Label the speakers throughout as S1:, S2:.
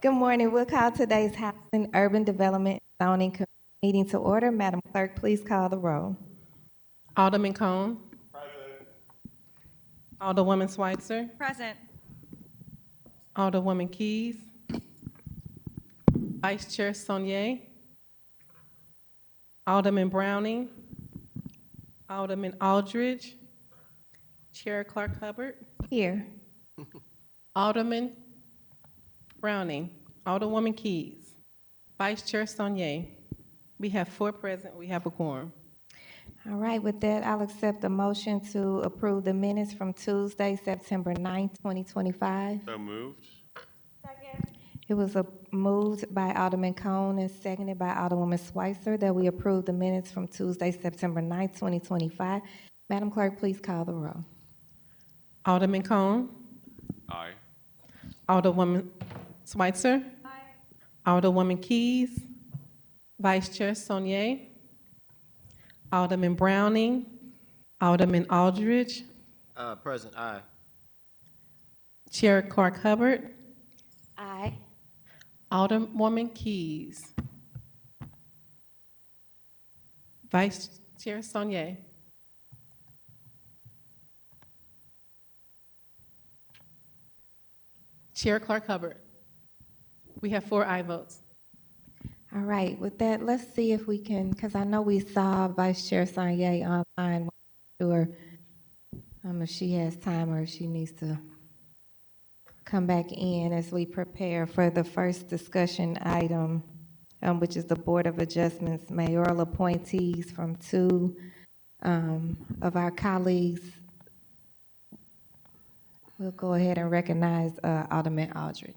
S1: Good morning. We'll call today's Housing, Urban Development, and Zoning Committee meeting to order. Madam Clerk, please call the roll.
S2: Alderman Cone. Present. Alderwoman Schweitzer.
S3: Present.
S2: Alderwoman Keys. Vice Chair Saunier. Alderman Browning. Alderman Aldridge. Chair Clark Hubbard.
S1: Here.
S2: Alderman Browning. Alderwoman Keys. Vice Chair Saunier. We have 4 present. We have a quorum.
S1: All right, with that, I'll accept a motion to approve the minutes from Tuesday, September 9th, 2025.
S4: So moved.
S1: It was moved by Alderman Cone and seconded by Alderwoman Schweitzer that we approve the minutes from Tuesday, September 9th, 2025. Madam Clerk, please call the roll.
S2: Alderman Cone.
S4: Aye.
S2: Alderwoman Schweitzer. Aye. Alderwoman Keys. Vice Chair Saunier. Alderman Browning. Alderman Aldridge.
S5: Present, aye.
S2: Chair Clark Hubbard.
S1: Aye.
S2: Alderwoman Keys. Vice Chair Saunier. Chair Clark Hubbard. We have 4 aye votes.
S1: All right, with that, let's see if we can, because I know we saw Vice Chair Saunier online. Sure, if she has time or if she needs to come back in as we prepare for the first discussion item, which is the Board of Adjustments mayoral appointees from 2 of our colleagues. We'll go ahead and recognize Alderman Aldridge.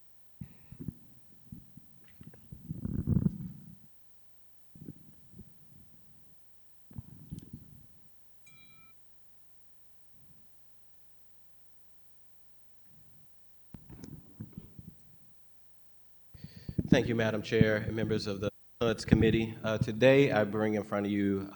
S5: Thank you, Madam Chair and members of the HUD's committee. Today, I bring in front of you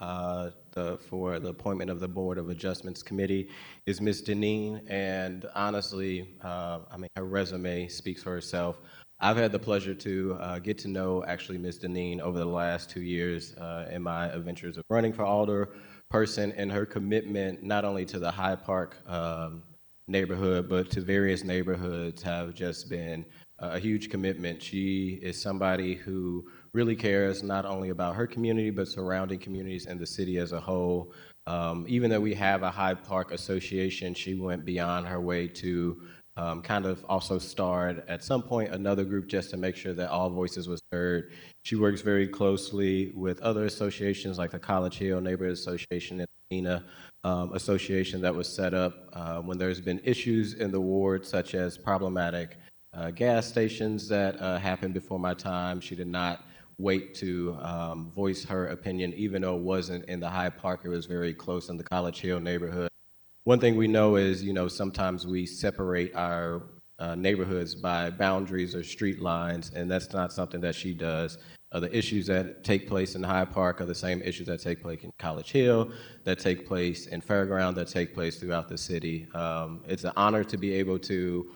S5: for the appointment of the Board of Adjustments Committee is Ms. Deneen, and honestly, her resume speaks for herself. I've had the pleasure to get to know actually Ms. Deneen over the last 2 years in my adventures of running for alderperson, and her commitment not only to the Hyde Park neighborhood, but to various neighborhoods have just been a huge commitment. She is somebody who really cares not only about her community, but surrounding communities and the city as a whole. Even though we have a Hyde Park association, she went beyond her way to kind of also start at some point another group just to make sure that all voices was heard. She works very closely with other associations like the College Hill Neighborhood Association and the MENA association that was set up when there's been issues in the ward, such as problematic gas stations that happened before my time. She did not wait to voice her opinion, even though it wasn't in the Hyde Park. It was very close in the College Hill neighborhood. One thing we know is, sometimes we separate our neighborhoods by boundaries or street lines, and that's not something that she does. The issues that take place in Hyde Park are the same issues that take place in College Hill, that take place in Fairground, that take place throughout the city. It's an honor to be able to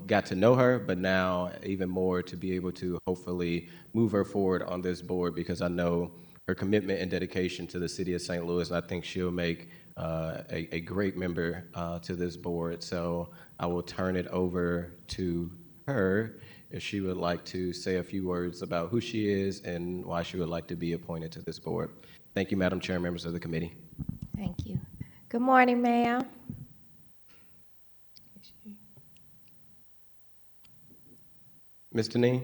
S5: got to know her, but now even more to be able to hopefully move her forward on this board, because I know her commitment and dedication to the city of St. Louis, and I think she'll make a great member to this board. So I will turn it over to her if she would like to say a few words about who she is and why she would like to be appointed to this board. Thank you, Madam Chair, members of the committee.
S1: Thank you. Good morning, ma'am.
S5: Ms. Deneen?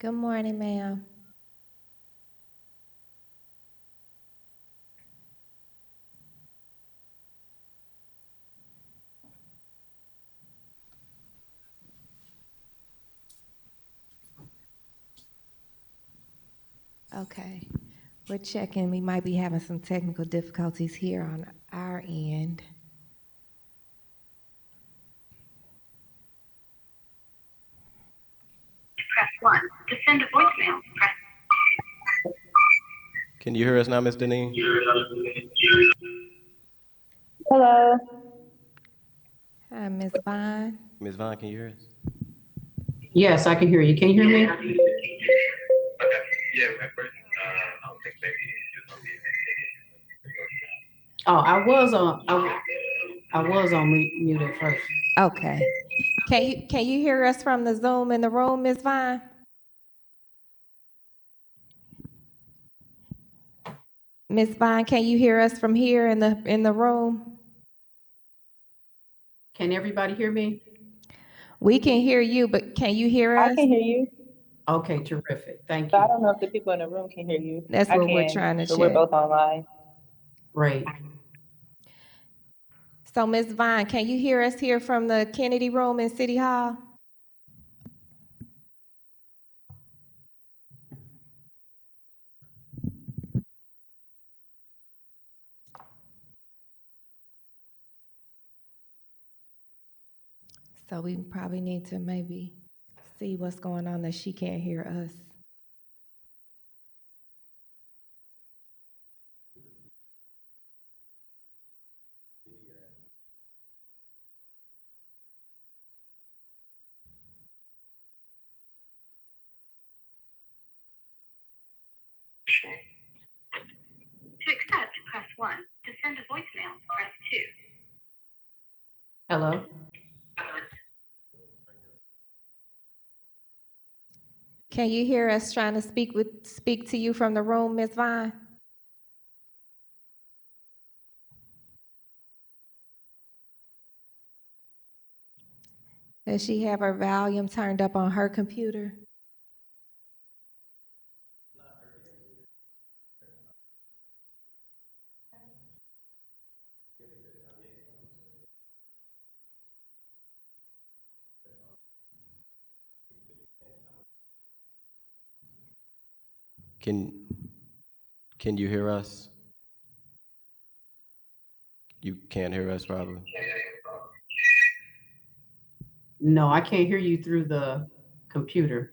S1: Good morning, ma'am. Okay, we're checking. We might be having some technical difficulties here on our end.
S3: Press 1. To send a voicemail, press.
S5: Can you hear us now, Ms. Deneen?
S4: Hello.
S1: Hi, Ms. Vaughn.
S5: Ms. Vaughn, can you hear us?
S6: Yes, I can hear you. Can you hear me? Oh, I was on mute at first.
S1: Okay. Can you hear us from the Zoom in the room, Ms. Vaughn? Ms. Vaughn, can you hear us from here in the room?
S6: Can everybody hear me?
S1: We can hear you, but can you hear
S4: I
S1: us?
S4: can hear you,
S6: Okay, terrific. Thank
S4: but I
S6: you.
S4: don't know if the people in the room can hear you.
S1: That's
S4: I
S1: what we're
S4: can,
S1: trying to
S4: but we're
S1: check.
S4: both online.
S6: Great.
S1: So, Ms. Vaughn, can you hear us here from the Kennedy Room in City Hall? So we probably need to maybe see what's going on that she can't hear us.
S3: To accept, press 1. To send a voicemail, press 2.
S6: Hello?
S1: Can you hear us trying to speak to you from the room, Ms. Vaughn? Does she have her volume turned up on her computer?
S5: Can you hear us? You can't hear us, probably.
S6: No, I can't hear you through the computer.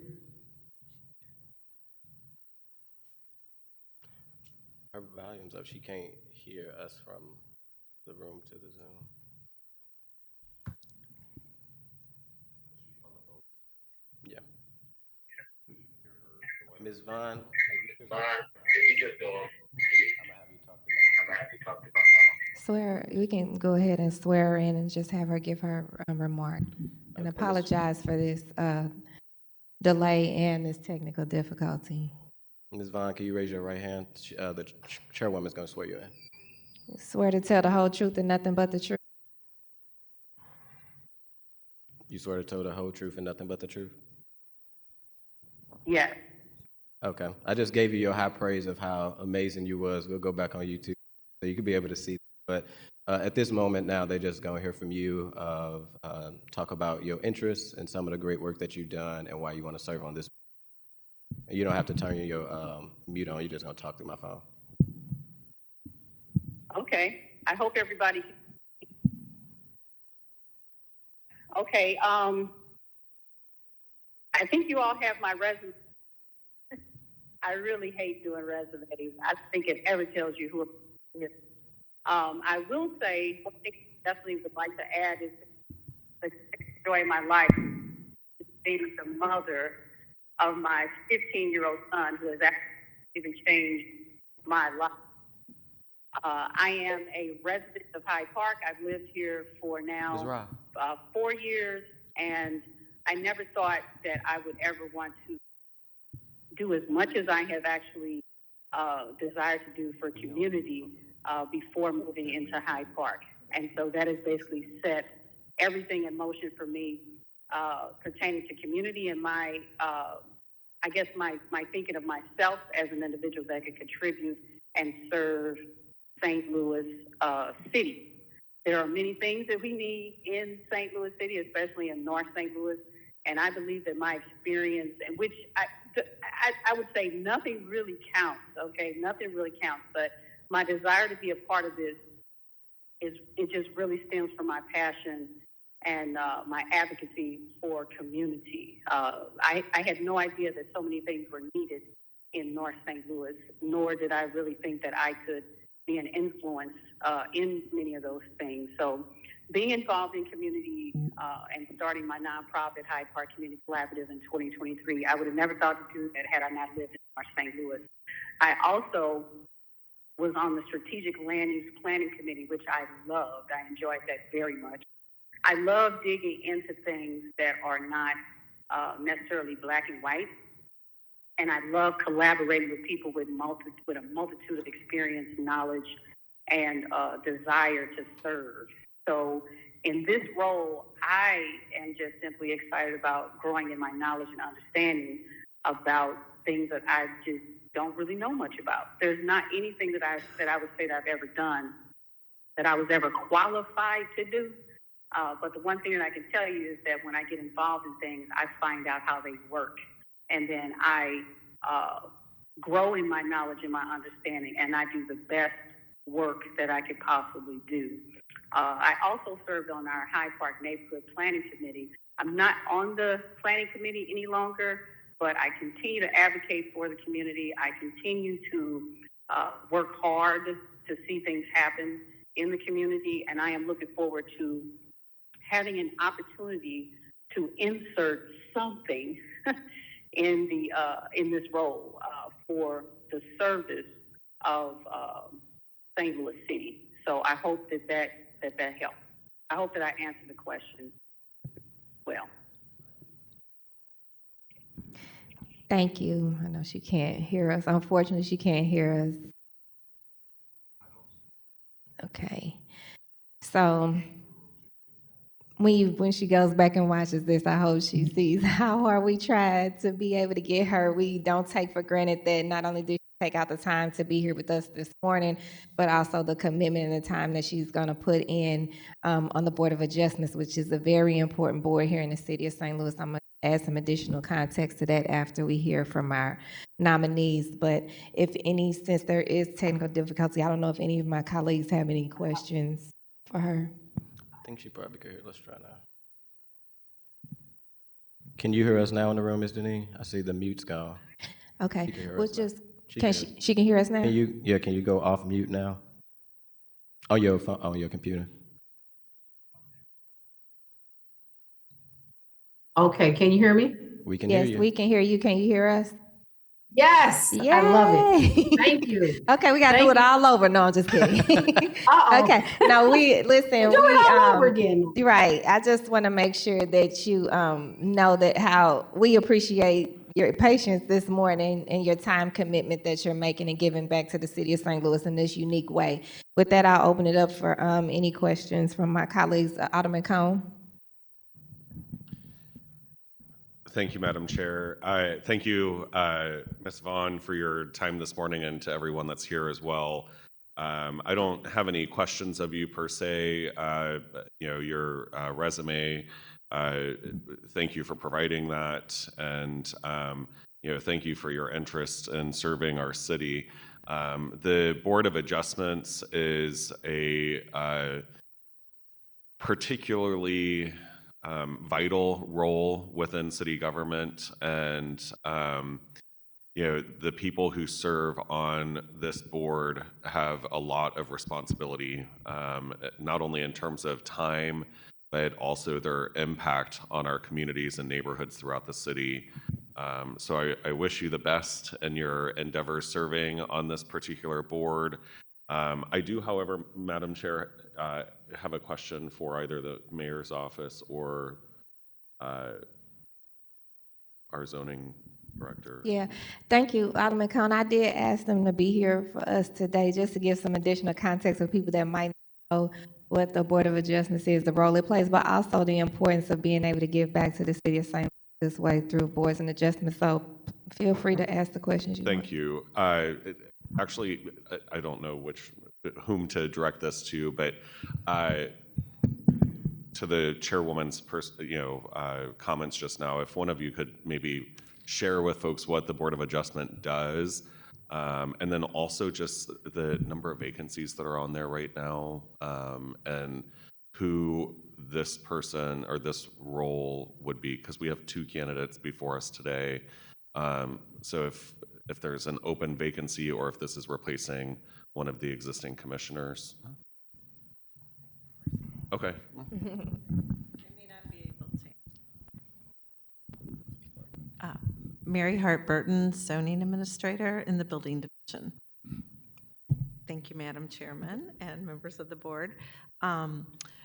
S5: Her volume's up. She can't hear us from the room to the Zoom. Yeah. Ms. Vaughn, I'm gonna have you talk to
S1: Swear, we can go ahead and swear her in and just have her give her remark. And
S5: Okay,
S1: apologize for this delay and this technical difficulty.
S5: Ms. Vaughn, can you raise your right hand? The chairwoman's gonna swear you in.
S1: Swear to tell the whole truth and nothing but the truth.
S5: You swear to tell the whole truth and nothing but the truth?
S3: Yes.
S5: Okay. I just gave you your high praise of how amazing you was. We'll go back on YouTube so you can be able to see. But at this moment now, they're just going to hear from you talk about your interests and some of the great work that you've done and why you want to serve on this. And you don't have to turn your mute on. You're just going to talk through my phone.
S3: Okay. I hope everybody. Okay. I think you all have my resume. I really hate doing resumes. I think it ever tells you who. I will say one thing I definitely would like to add is the joy of my life is being the mother of my 15-year-old son, who has actually even changed my life. I am a resident of Hyde Park. I've lived here for now 4 years, and I never thought that I would ever want to do as much as I have actually desired to do for community before moving into Hyde Park. And so that has basically set everything in motion for me pertaining to community and my, I guess my thinking of myself as an individual that could contribute and serve St. Louis City. There are many things that we need in St. Louis City, especially in North St. Louis. And I believe that my experience, and which I would say nothing really counts, okay? Nothing really counts, but my desire to be a part of this it just really stems from my passion and my advocacy for community. I had no idea that so many things were needed in North St. Louis, nor did I really think that I could be an influence in many of those things. So being involved in community and starting my nonprofit Hyde Park Community Collaborative in 2023, I would have never thought to do that had I not lived in North St. Louis. I also was on the Strategic Land Use Planning Committee, which I loved. I enjoyed that very much. I love digging into things that are not necessarily black and white. And I love collaborating with people with a multitude of experience, knowledge, and desire to serve. So in this role, I am just simply excited about growing in my knowledge and understanding about things that I just don't really know much about. There's not anything that I would say that I've ever done that I was ever qualified to do. But the one thing that I can tell you is that when I get involved in things, I find out how they work. And then I grow in my knowledge and my understanding, and I do the best work that I could possibly do. I also served on our Hyde Park Neighborhood Planning Committee. I'm not on the planning committee any longer, but I continue to advocate for the community. I continue to work hard to see things happen in the community, and I am looking forward to having an opportunity to insert something in this role for the service of St. Louis City. So I hope that helps. I hope that I answered the question well.
S1: Thank you. I know she can't hear us. Unfortunately, she can't hear us. Okay. So when she goes back and watches this, I hope she sees how hard we tried to be able to get her. We don't take for granted that not only did she take out the time to be here with us this morning, but also the commitment and the time that she's going to put in on the Board of Adjustments, which is a very important board here in the city of St. Louis. I'm going to add some additional context to that after we hear from our nominees. But since there is technical difficulty, I don't know if any of my colleagues have any questions for her.
S5: I think she probably could hear. Let's try now. Can you hear us now in the room, Ms. Deneen? I see the mute's gone.
S1: Okay,
S5: She can hear
S1: we'll
S5: us now.
S1: just, she can hear us now?
S5: Can you go off mute now? On your phone, on your computer.
S6: Okay, can you hear me?
S5: We can hear
S1: Yes,
S5: you.
S1: we can hear you. Can you hear us?
S6: Yes,
S1: Yay!
S6: I love it. Thank you.
S1: Okay, we got to do it all over. No, I'm just kidding. Okay, now listen.
S6: Do it all over again.
S1: Right. I just want to make sure that you know that how we appreciate your patience this morning and your time commitment that you're making and giving back to the city of St. Louis in this unique way. With that, I'll open it up for any questions from my colleagues. Alderman Cone.
S7: Thank you, Madam Chair. Thank you, Ms. Vaughn, for your time this morning, and to everyone that's here as well. I don't have any questions of you per se. Your resume, thank you for providing that, and thank you for your interest in serving our city. The Board of Adjustments is a particularly vital role within city government, and the people who serve on this board have a lot of responsibility, not only in terms of time, but also their impact on our communities and neighborhoods throughout the city. So I wish you the best in your endeavors serving on this particular board. I do, however, Madam Chair, have a question for either the mayor's office or our zoning director.
S1: Yeah, thank you, Alderman Cone. I did ask them to be here for us today just to give some additional context for people that might know what the Board of Adjustments is, the role it plays, but also the importance of being able to give back to the city of St. Louis this way through boards and adjustments. So feel free to ask the questions you want.
S7: Thank you. Actually, I don't know whom to direct this to, but to the chairwoman's comments just now, if one of you could maybe share with folks what the Board of Adjustment does, and then also just the number of vacancies that are on there right now, and who this person or this role would be, because we have 2 candidates before us today. So if there's an open vacancy or if this is replacing one of the existing commissioners. Okay.
S8: Mary Hart Burton, zoning administrator in the building division. Thank you, Madam Chairman and members of the board.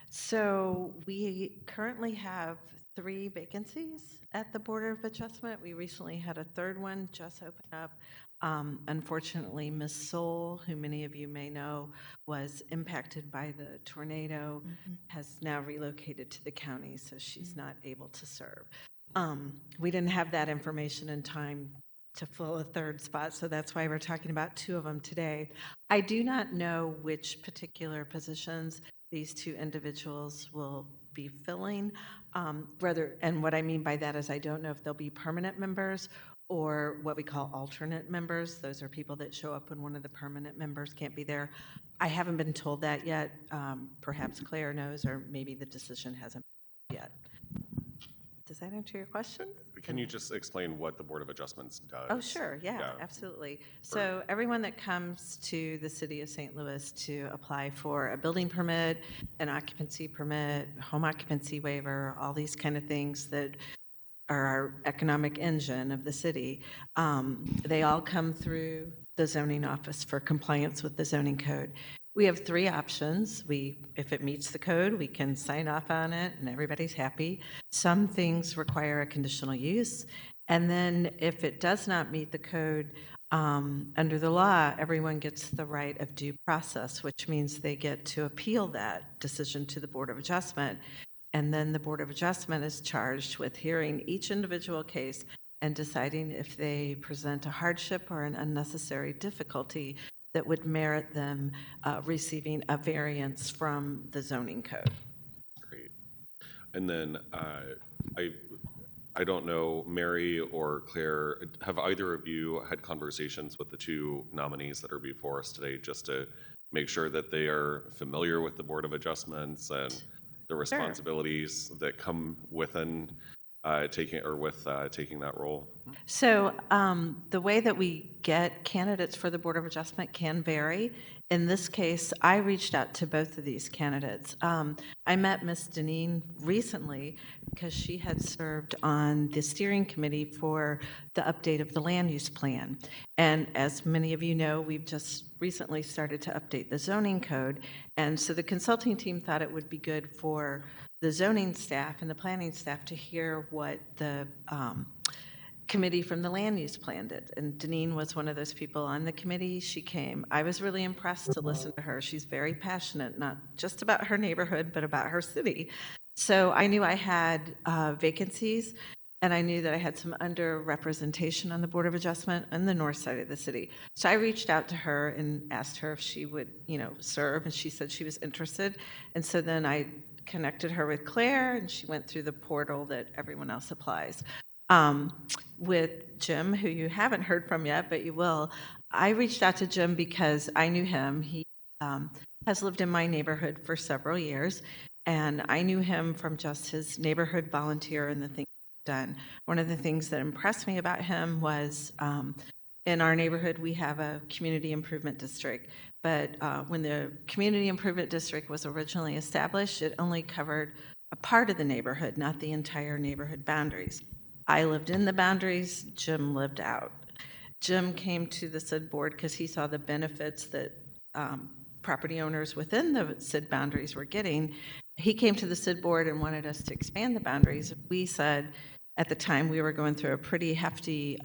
S8: So we currently have 3 vacancies at the Board of Adjustment. We recently had a 3rd one just open up. Unfortunately, Ms. Soul, who many of you may know, was impacted by the tornado, has now relocated to the county, so she's not able to serve. We didn't have that information in time to fill a 3rd spot, so that's why we're talking about 2 of them today. I do not know which particular positions these 2 individuals will be filling. And what I mean by that is I don't know if they'll be permanent members or what we call alternate members. Those are people that show up when one of the permanent members can't be there. I haven't been told that yet. Perhaps Claire knows, or maybe the decision hasn't been yet. Does that answer your question?
S7: Can you just explain what the Board of Adjustments does?
S8: Oh, sure. Yeah, absolutely. So everyone that comes to the city of St. Louis to apply for a building permit, an occupancy permit, home occupancy waiver, all these kind of things that are our economic engine of the city, they all come through the zoning office for compliance with the zoning code. We have 3 options. If it meets the code, we can sign off on it and everybody's happy. Some things require a conditional use. And then if it does not meet the code, under the law, everyone gets the right of due process, which means they get to appeal that decision to the Board of Adjustment. And then the Board of Adjustment is charged with hearing each individual case and deciding if they present a hardship or an unnecessary difficulty that would merit them receiving a variance from the zoning code.
S7: Great. And then I don't know, Mary or Claire, have either of you had conversations with the 2 nominees that are before us today just to make sure that they are familiar with the Board of Adjustments and the responsibilities that come within taking that role?
S8: So the way that we get candidates for the Board of Adjustment can vary. In this case, I reached out to both of these candidates. I met Ms. Deneen recently because she had served on the steering committee for the update of the land use plan. And as many of you know, we've just recently started to update the zoning code. And so the consulting team thought it would be good for the zoning staff and the planning staff to hear what the committee from the land use plan did. And Deneen was one of those people on the committee. She came. I was really impressed to listen to her. She's very passionate, not just about her neighborhood, but about her city. So I knew I had vacancies, and I knew that I had some underrepresentation on the Board of Adjustment on the north side of the city. So I reached out to her and asked her if she would, serve, and she said she was interested. And so then I connected her with Claire, and she went through the portal that everyone else applies. With Jim, who you haven't heard from yet, but you will, I reached out to Jim because I knew him. He has lived in my neighborhood for several years, and I knew him from just his neighborhood volunteer and the things he's done. One of the things that impressed me about him was in our neighborhood, we have a community improvement district. But when the community improvement district was originally established, it only covered a part of the neighborhood, not the entire neighborhood boundaries. I lived in the boundaries, Jim lived out. Jim came to the SID board because he saw the benefits that property owners within the SID boundaries were getting. He came to the SID board and wanted us to expand the boundaries. We said at the time we were going through a pretty hefty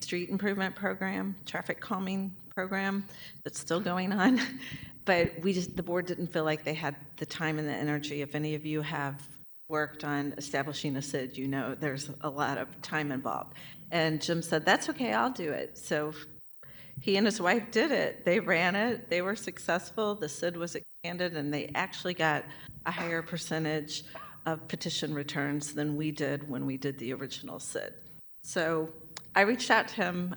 S8: street improvement program, traffic calming program that's still going on. But the board didn't feel like they had the time and the energy. If any of you have worked on establishing a SID, you know there's a lot of time involved. And Jim said, that's okay, I'll do it. So he and his wife did it. They ran it. They were successful. The SID was expanded, and they actually got a higher percentage of petition returns than we did when we did the original SID. So I reached out to him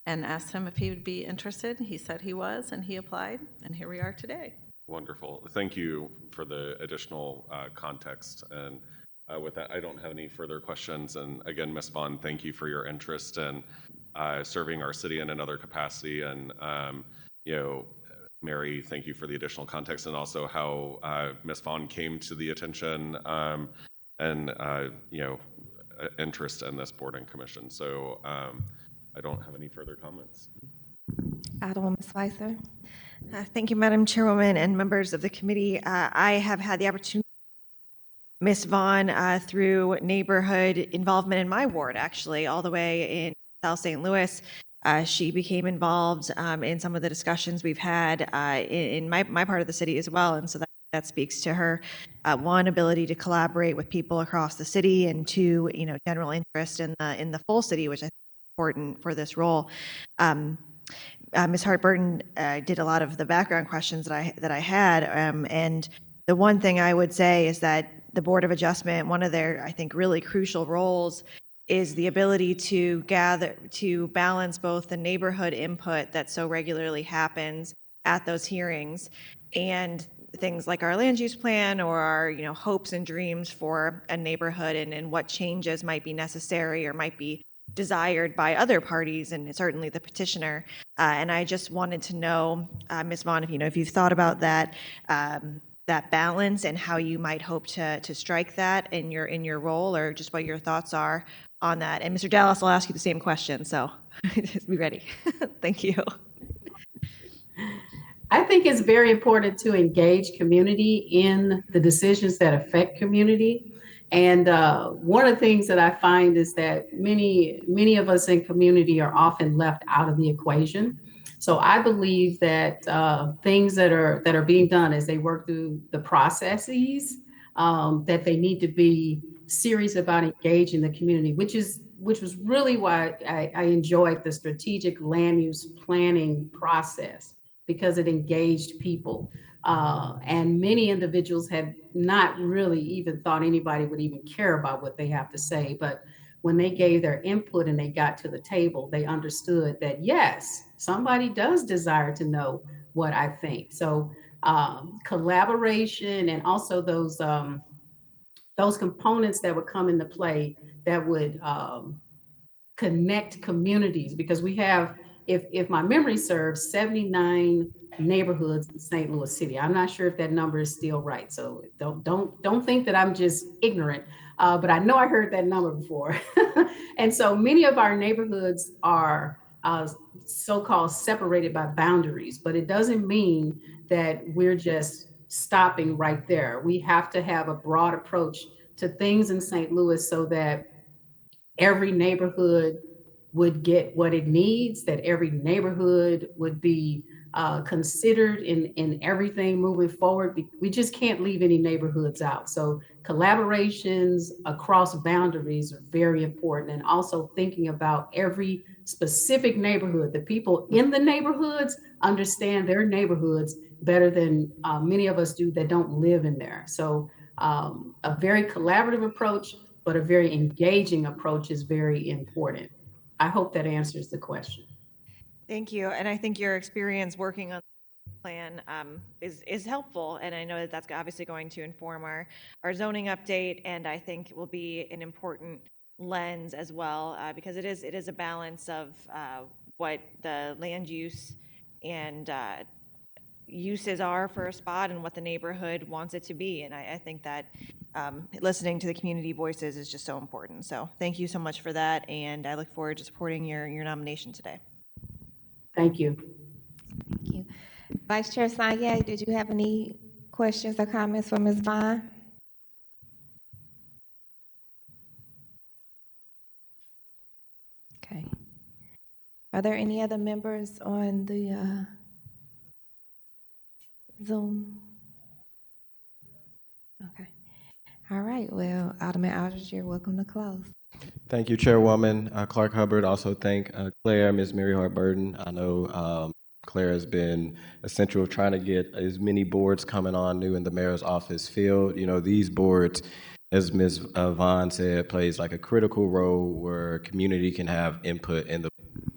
S8: and asked him if he would be interested. He said he was, and he applied, and here we are today.
S7: Wonderful. Thank you for the additional context. And with that, I don't have any further questions. And again, Ms. Vaughn, thank you for your interest in serving our city in another capacity. And, you know, Mary, thank you for the additional context and also how Ms. Vaughn came to the attention and, you know, interest in this board and commission. So I don't have any further comments.
S1: Alderwoman Spicer.
S9: Thank you, Madam Chairwoman and members of the committee. I have had the opportunity Ms. Vaughn through neighborhood involvement in my ward, actually, all the way in South St. Louis. She became involved in some of the discussions we've had in my part of the city as well. And so that speaks to her, one, ability to collaborate with people across the city, and two, you know, general interest in the full city, which I think is important for this role. Ms. Hart-Burton did a lot of the background questions that I had, and the one thing I would say is that the Board of Adjustment, one of their, I think, really crucial roles is the ability to balance both the neighborhood input that so regularly happens at those hearings and things like our land use plan or our, you know, hopes and dreams for a neighborhood and what changes might be necessary or might be desired by other parties, and certainly the petitioner. And I just wanted to know, Ms. Vaughn, if you've thought about that balance and how you might hope to strike that in your role, or just what your thoughts are on that. And Mr. Dallas, I'll ask you the same question, so just be ready. Thank you.
S6: I think it's very important to engage community in the decisions that affect community. And one of the things that I find is that many of us in community are often left out of the equation. So I believe that things that are being done as they work through the processes, that they need to be serious about engaging the community, which was really why I enjoyed the strategic land use planning process, because it engaged people. And many individuals had not really even thought anybody would even care about what they have to say. But when they gave their input and they got to the table, they understood that, yes, somebody does desire to know what I think. So collaboration and also those components that would come into play that would connect communities, because we have, if my memory serves, 79 neighborhoods in St. Louis City. I'm not sure if that number is still right, so don't think that I'm just ignorant, but I know I heard that number before. And so many of our neighborhoods are so-called separated by boundaries, but it doesn't mean that we're just stopping right there. We have to have a broad approach to things in St. Louis so that every neighborhood would get what it needs, that every neighborhood would be considered in everything moving forward. We just can't leave any neighborhoods out. So collaborations across boundaries are very important, and also thinking about every specific neighborhood. The people in the neighborhoods understand their neighborhoods better than many of us do that don't live in there. So a very collaborative approach, but a very engaging approach is very important. I hope that answers the question.
S9: Thank you. And I think your experience working on the plan is helpful. And I know that that's obviously going to inform our zoning update, and I think it will be an important lens as well, because it is a balance of what the land use and uses are for a spot and what the neighborhood wants it to be. And I think that listening to the community voices is just so important. So thank you so much for that. And I look forward to supporting your nomination today.
S6: Thank you.
S1: Thank you. Vice Chair Sanye, did you have any questions or comments for Ms. Vaughn? Okay. Are there any other members on the Zoom? Okay. All right. Well, Alderman Aldridge, you're welcome to close.
S5: Thank you, Chairwoman Clark Hubbard. Also thank Claire, Ms. Mary Hart-Burton. I know Claire has been essential trying to get as many boards coming on new in the mayor's office filled. You know, these boards as Ms. Vaughn said, plays like a critical role where community can have input in the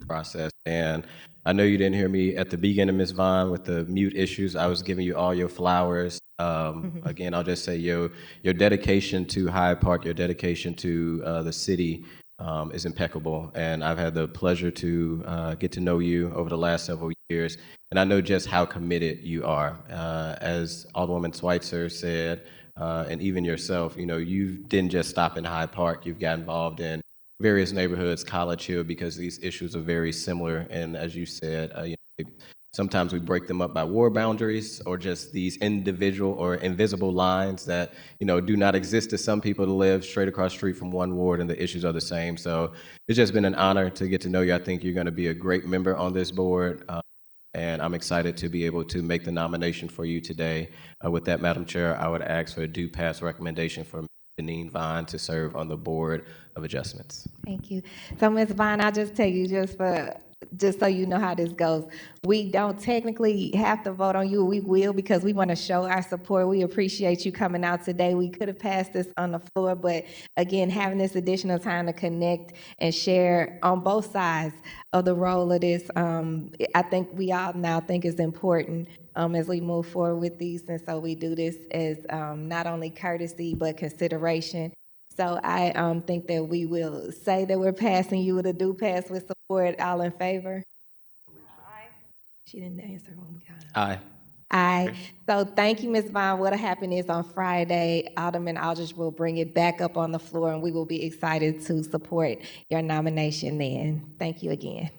S5: process. And I know you didn't hear me at the beginning, Ms. Vaughn, with the mute issues. I was giving you all your flowers. Again, I'll just say your dedication to Hyde Park, your dedication to the city is impeccable. And I've had the pleasure to get to know you over the last several years. And I know just how committed you are. As Alderwoman Schweitzer said, and even yourself, you didn't just stop in Hyde Park. You've got involved in various neighborhoods, College Hill, because these issues are very similar. And as you said, sometimes we break them up by ward boundaries or just these individual or invisible lines that, do not exist to some people to live straight across the street from one ward and the issues are the same. So it's just been an honor to get to know you. I think you're going to be a great member on this board. And I'm excited to be able to make the nomination for you today. With that, Madam Chair, I would ask for a due pass recommendation for Janine Vaughn to serve on the Board of Adjustments.
S1: Thank you. So, Ms. Vaughn, I'll just tell you just so you know how this goes. We don't technically have to vote on you. We will because we want to show our support. We appreciate you coming out today. We could have passed this on the floor, but again, having this additional time to connect and share on both sides of the role of this, I think we all now think is important as we move forward with these. And so we do this as not only courtesy, but consideration. So I think that we will say that we're passing you with a due pass with support. All in favor? Aye. She didn't answer when we got her.
S5: Aye.
S1: Aye. So thank you, Ms. Vaughn. What'll happen is on Friday, Alderman Aldridge will bring it back up on the floor and we will be excited to support your nomination then. Thank you again.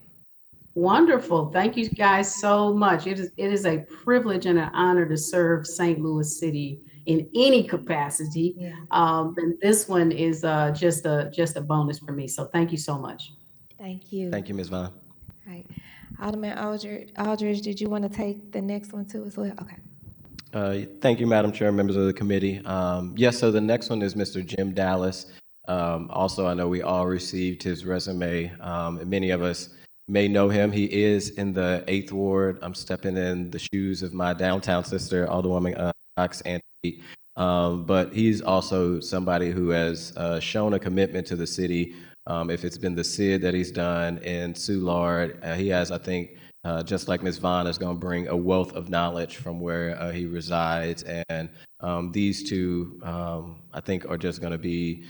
S6: Wonderful. Thank you guys so much. It is a privilege and an honor to serve St. Louis City in any capacity.
S1: Yeah.
S6: And this one is just a bonus for me. So thank you so much.
S1: Thank you.
S5: Thank you, Ms. Vaughn.
S1: All right. Alderman Aldridge, did you want to take the next one too as well? Okay.
S5: Thank you, Madam Chair, members of the committee. Yes, so the next one is Mr. Jim Dallas. Also, I know we all received his resume. And many of us may know him. He is in the 8th Ward. I'm stepping in the shoes of my downtown sister, Alderwoman Cox Anthony. But he's also somebody who has shown a commitment to the city. If it's been the SID that he's done in Soulard, he has, I think, just like Ms. Vaughn, is going to bring a wealth of knowledge from where he resides. And these two, I think, are just going to be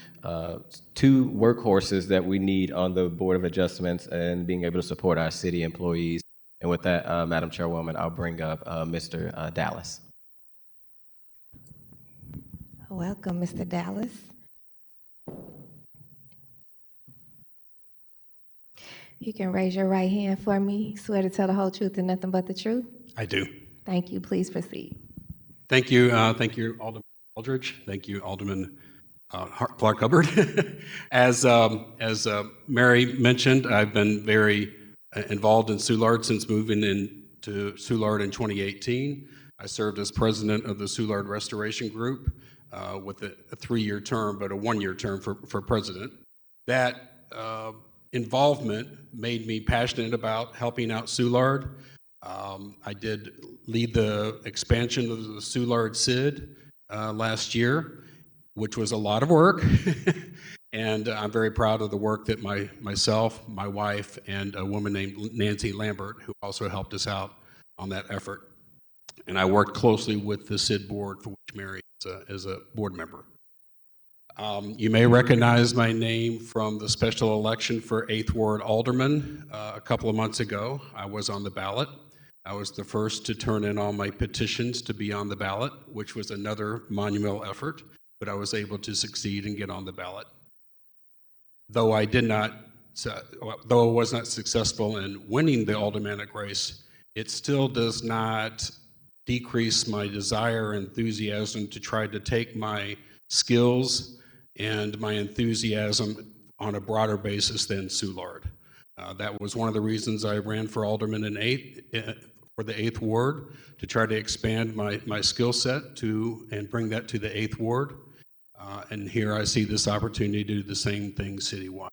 S5: two workhorses that we need on the Board of Adjustments and being able to support our city employees. And with that, Madam Chairwoman, I'll bring up Mr. Dallas.
S1: Welcome, Mr. Dallas. You can raise your right hand for me. Swear to tell the whole truth and nothing but the truth?
S10: I do.
S1: Thank you. Please proceed.
S10: Thank you. Thank you, Alderman Aldridge. Thank you, Alderman Clark Hubbard. As Mary mentioned, I've been very involved in Soulard since moving into Soulard in 2018. I served as president of the Soulard Restoration Group with a 3-year term, but a 1-year term for president. That involvement made me passionate about helping out Soulard. I did lead the expansion of the Soulard SID last year, which was a lot of work. And I'm very proud of the work that myself, my wife, and a woman named Nancy Lambert, who also helped us out on that effort. And I worked closely with the SID board, for which Mary is a board member. You may recognize my name from the special election for 8th Ward Alderman a couple of months ago. I was on the ballot. I was the first to turn in all my petitions to be on the ballot, which was another monumental effort, but I was able to succeed and get on the ballot. Though I was not successful in winning the aldermanic race, it still does not decrease my desire and enthusiasm to try to take my skills and my enthusiasm on a broader basis than Soulard. That was one of the reasons I ran for alderman for the 8th Ward, to try to expand my skill set and bring that to the 8th Ward. And here I see this opportunity to do the same thing citywide.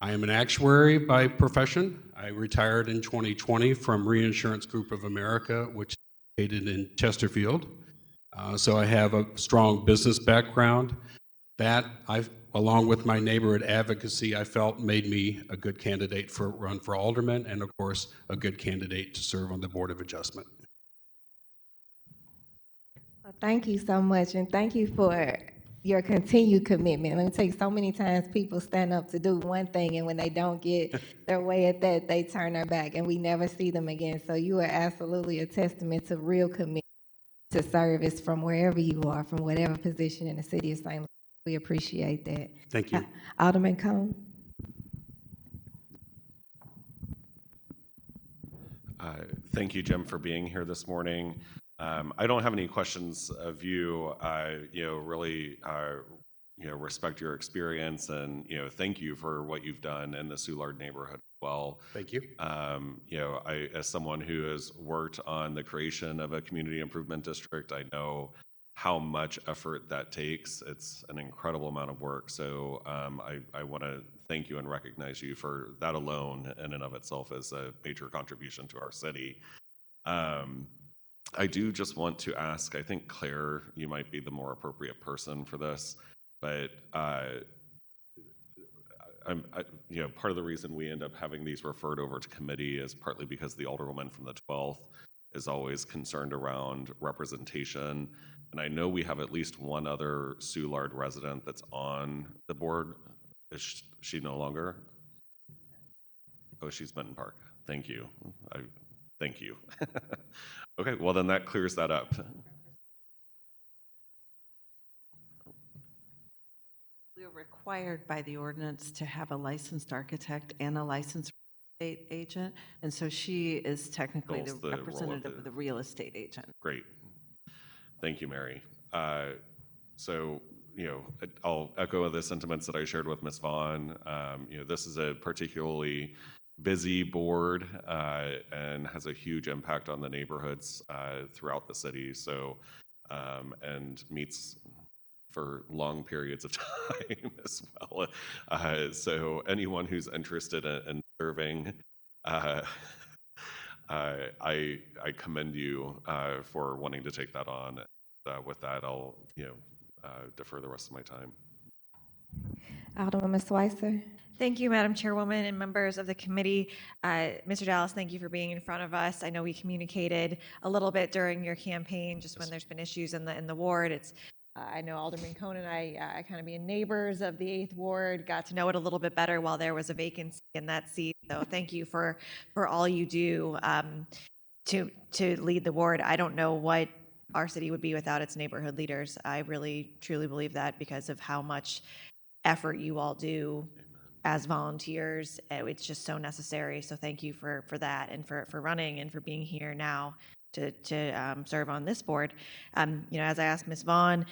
S10: I am an actuary by profession. I retired in 2020 from Reinsurance Group of America, which is located in Chesterfield. So I have a strong business background. That, along with my neighborhood advocacy, I felt made me a good candidate for run for alderman, and of course, a good candidate to serve on the Board of Adjustment.
S1: Well, thank you so much, and thank you for your continued commitment. Let me tell you, so many times people stand up to do one thing, and when they don't get their way at that, they turn their back, and we never see them again. So you are absolutely a testament to real commitment to service from wherever you are, from whatever position in the city of St. Louis. We appreciate that.
S10: Thank you.
S1: Alderman Cone.
S7: Thank you, Jim, for being here this morning. I don't have any questions of you. I, really, respect your experience, and thank you for what you've done in the Soulard neighborhood as well.
S10: Thank you.
S7: I, as someone who has worked on the creation of a community improvement district, I know how much effort that takes. It's an incredible amount of work. So I want to thank you and recognize you for that alone, in and of itself, as a major contribution to our city. I do just want to ask, I think, Claire, you might be the more appropriate person for this, but part of the reason we end up having these referred over to committee is partly because the alderwoman from the 12th is always concerned around representation. And I know we have at least one other Soulard resident that's on the board. Is she no longer? Oh, she's Benton Park. Thank you. Thank you. Okay, well then that clears that up.
S8: We are required by the ordinance to have a licensed architect and a licensed real estate agent, and so she is technically the representative of the real estate agent.
S7: Great. Thank you, Mary. So, I'll echo the sentiments that I shared with Ms. Vaughn. This is a particularly busy board and has a huge impact on the neighborhoods throughout the city. So, and meets for long periods of time as well. So anyone who's interested in serving, I commend you for wanting to take that on. With that, I'll defer the rest of my time.
S1: Alderwoman Schweitzer.
S9: Thank you, Madam Chairwoman and members of the committee. Mr. Dallas, thank you for being in front of us. I know we communicated a little bit during your campaign, just when there's been issues in the ward. It's I know Alderman Cone and I kind of being neighbors of the 8th Ward, got to know it a little bit better while there was a vacancy in that seat. So thank you for all you do to lead the ward. I don't know what our city would be without its neighborhood leaders. I really, truly believe that because of how much effort you all do as volunteers. It's just so necessary. So thank you for that, and for running, and for being here now to serve on this board. As I asked Ms. Vaughn,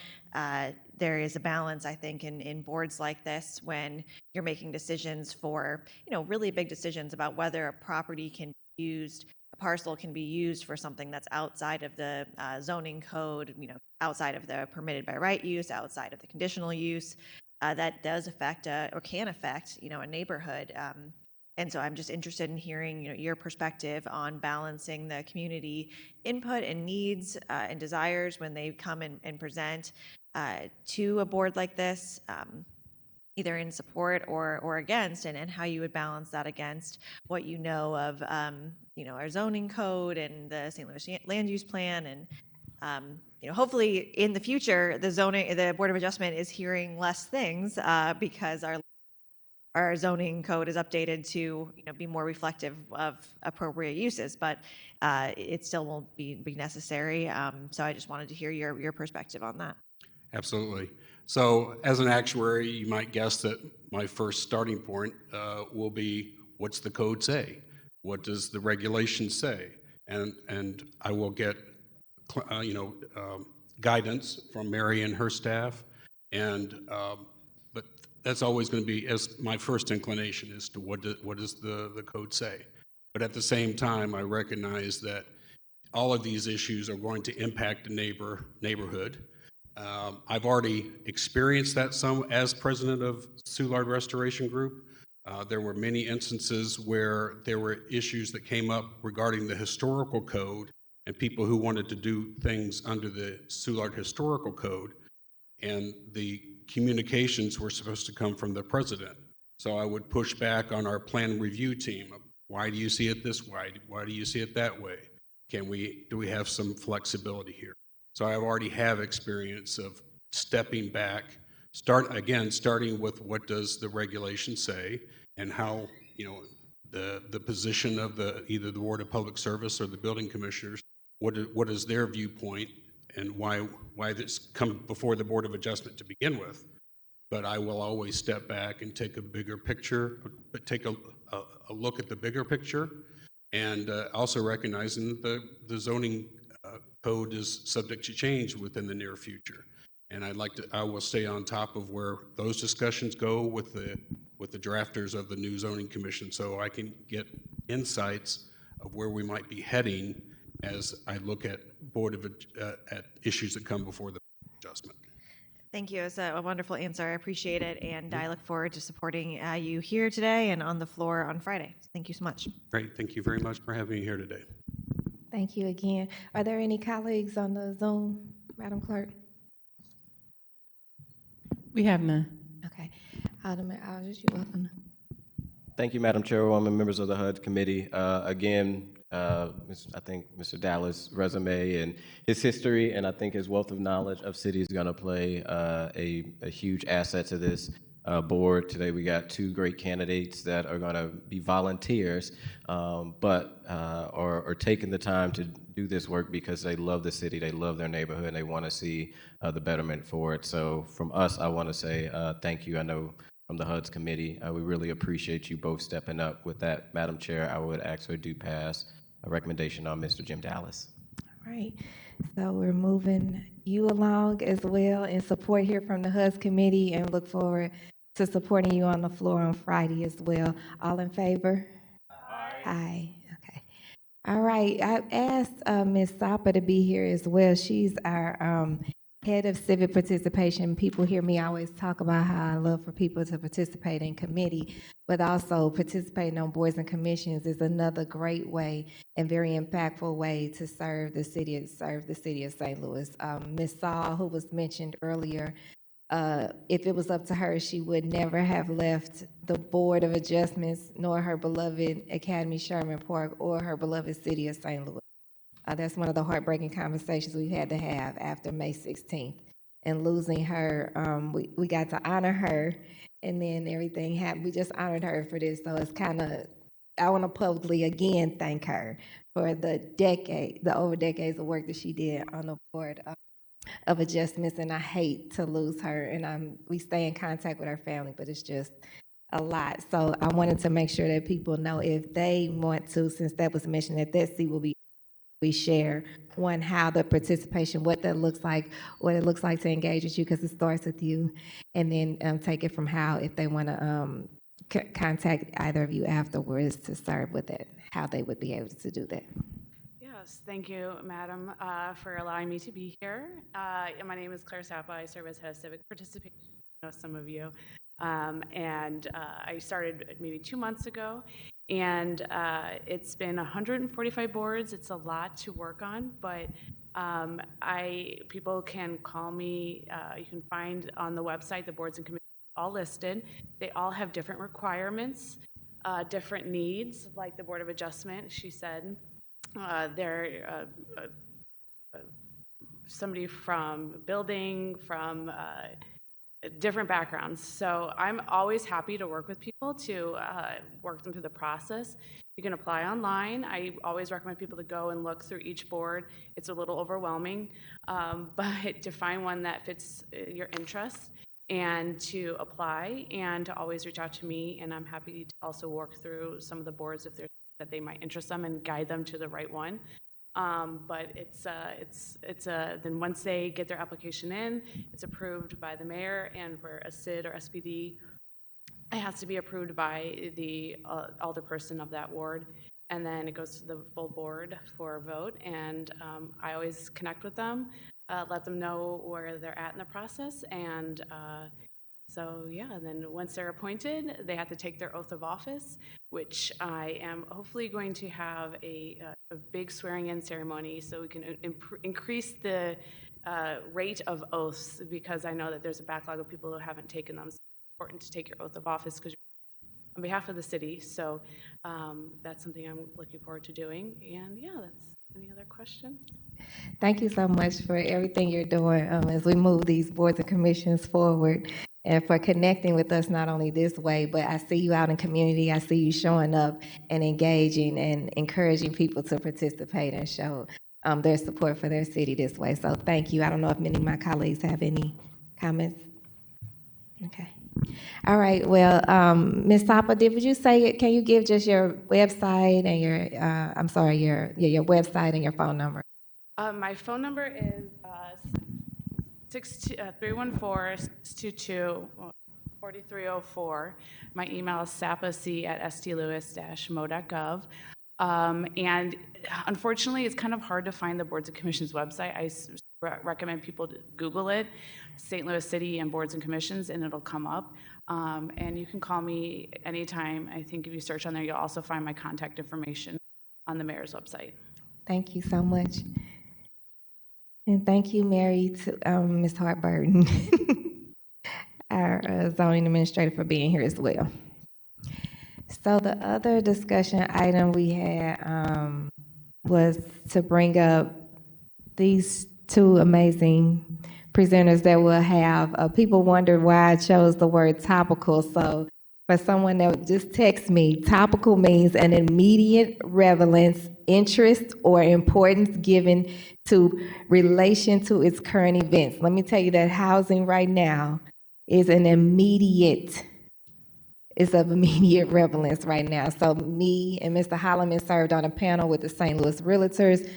S9: there is a balance, I think, in boards like this when you're making decisions for, really big decisions about whether a property can be used, a parcel can be used for something that's outside of the zoning code, outside of the permitted by right use, outside of the conditional use. That does affect or can affect, a neighborhood. And so I'm just interested in hearing, your perspective on balancing the community input and needs and desires when they come and present to a board like this, either in support or against, and how you would balance that against what of, our zoning code and the St. Louis land use plan. And hopefully in the future, the Board of Adjustment is hearing less things because our zoning code is updated to be more reflective of appropriate uses, but it still won't be necessary. So I just wanted to hear your perspective on that.
S10: Absolutely. So as an actuary, you might guess that my first starting point will be, what's the code say? What does the regulation say? And I will get guidance from Mary and her staff, but that's always going to be as my first inclination as to what does the code say. But at the same time, I recognize that all of these issues are going to impact the neighborhood. I've already experienced that some as president of Soulard Restoration Group. There were many instances where there were issues that came up regarding the historical code and people who wanted to do things under the Soulard Historical Code, and the communications were supposed to come from the president. So I would push back on our plan review team. Why do you see it this way? Why do you see it that way? Do we have some flexibility here? So I already have experience of stepping back, starting with what does the regulation say, and how, the position of either the Board of Public Service or the building commissioners, what is their viewpoint, and why this come before the Board of Adjustment to begin with. But I will always step back and take a bigger picture, but take a look at the bigger picture, and also recognizing that the zoning code is subject to change within the near future. And I will stay on top of where those discussions go with the drafters of the new zoning commission, so I can get insights of where we might be heading as I look at at issues that come before the adjustment.
S9: Thank you. It's a wonderful answer. I appreciate it, and I look forward to supporting you here today and on the floor on Friday. Thank you so much.
S10: Great. Thank you very much for having me here today.
S1: Thank you again. Are there any colleagues on the Zoom, Madam Clerk?
S2: We have none.
S1: Okay. Alderman Aldridge, you're welcome.
S5: Thank you, Madam Chairwoman, members of the HUD committee. Again, I think Mr. Dallas' resume and his history, and I think his wealth of knowledge of city is going to play a huge asset to this board. Today we got two great candidates that are going to be volunteers, but are taking the time to do this work because they love the city, they love their neighborhood, and they want to see the betterment for it. So from us, I want to say thank you. I know from the HUD's committee, we really appreciate you both stepping up. With that, Madam Chair, I would actually do pass a recommendation on Mr. Jim Dallas.
S1: All right. So we're moving you along as well in support here from the HUD's committee, and look forward to supporting you on the floor on Friday as well. All in favor? Aye. Aye. Okay. All right. I asked Ms. Sapa to be here as well. She's our head of civic participation. People hear me always talk about how I love for people to participate in committee, but also participating on boards and commissions is another great way and very impactful way to serve the city of St. Louis. Ms. Saul, who was mentioned earlier, if it was up to her, she would never have left the Board of Adjustments, nor her beloved Academy Sherman Park, or her beloved city of St. Louis. That's one of the heartbreaking conversations we've had to have after May 16th. And losing her, we got to honor her, and then everything happened. We just honored her for this, so it's kind of, I want to publicly again thank her for the over decades of work that she did on the Board of Adjustments, and I hate to lose her, and we stay in contact with her family, but it's just a lot. So I wanted to make sure that people know, if they want to, since that was mentioned, that seat will be, we share how the participation, what that looks like, what it looks like to engage with you, because it starts with you, and then take it from how, if they want to contact either of you afterwards to serve with it, how they would be able to do that.
S11: Yes, thank you, Madam, for allowing me to be here. My name is Claire Sapa. I serve as head of civic participation. I know some of you. And I started maybe 2 months ago, and it's been 145 boards. It's a lot to work on, but people can call me. You can find on the website the boards and committees all listed. They all have different requirements, different needs, like the Board of Adjustment, she said. They're somebody from building, from different backgrounds. So I'm always happy to work with people to work them through the process. You can apply online. I always recommend people to go and look through each board. It's a little overwhelming, but to find one that fits your interests and to apply, and to always reach out to me, and I'm happy to also work through some of the boards if there's that they might interest them and guide them to the right one. But then once they get their application in, it's approved by the mayor, and for a SID or SPD, it has to be approved by the alderperson of that ward, and then it goes to the full board for a vote. And I always connect with them, let them know where they're at in the process, and So yeah, and then once they're appointed, they have to take their oath of office, which I am hopefully going to have a big swearing-in ceremony so we can increase the rate of oaths, because I know that there's a backlog of people who haven't taken them. So it's important to take your oath of office because you're on behalf of the city. So that's something I'm looking forward to doing. And yeah, that's any other questions?
S1: Thank you so much for everything you're doing as we move these boards and commissions forward, and for connecting with us not only this way, but I see you out in community. I see you showing up and engaging and encouraging people to participate and show their support for their city this way. So thank you. I don't know if many of my colleagues have any comments. Okay. All right. Well, Ms. Sapa, would you say, can you give just your website and your, I'm sorry, your website and your phone number?
S11: My phone number is 314-622-4304. My email is sapac@stlewis-mo.gov. And unfortunately, it's kind of hard to find the Boards and Commissions website. I recommend people to Google it, St. Louis City and Boards and Commissions, and it'll come up. And you can call me anytime. I think if you search on there, you'll also find my contact information on the mayor's website.
S1: Thank you so much. And thank you, Mary, to Ms. Hartburton, our zoning administrator, for being here as well. So the other discussion item we had was to bring up these two amazing presenters that we'll have. People wonder why I chose the word topical. So for someone that just text me, topical means an immediate relevance, interest, or importance given to relation to its current events. Let me tell you that housing right now is of immediate relevance right now. So me and Mr. Holloman served on a panel with the St. Louis Realtors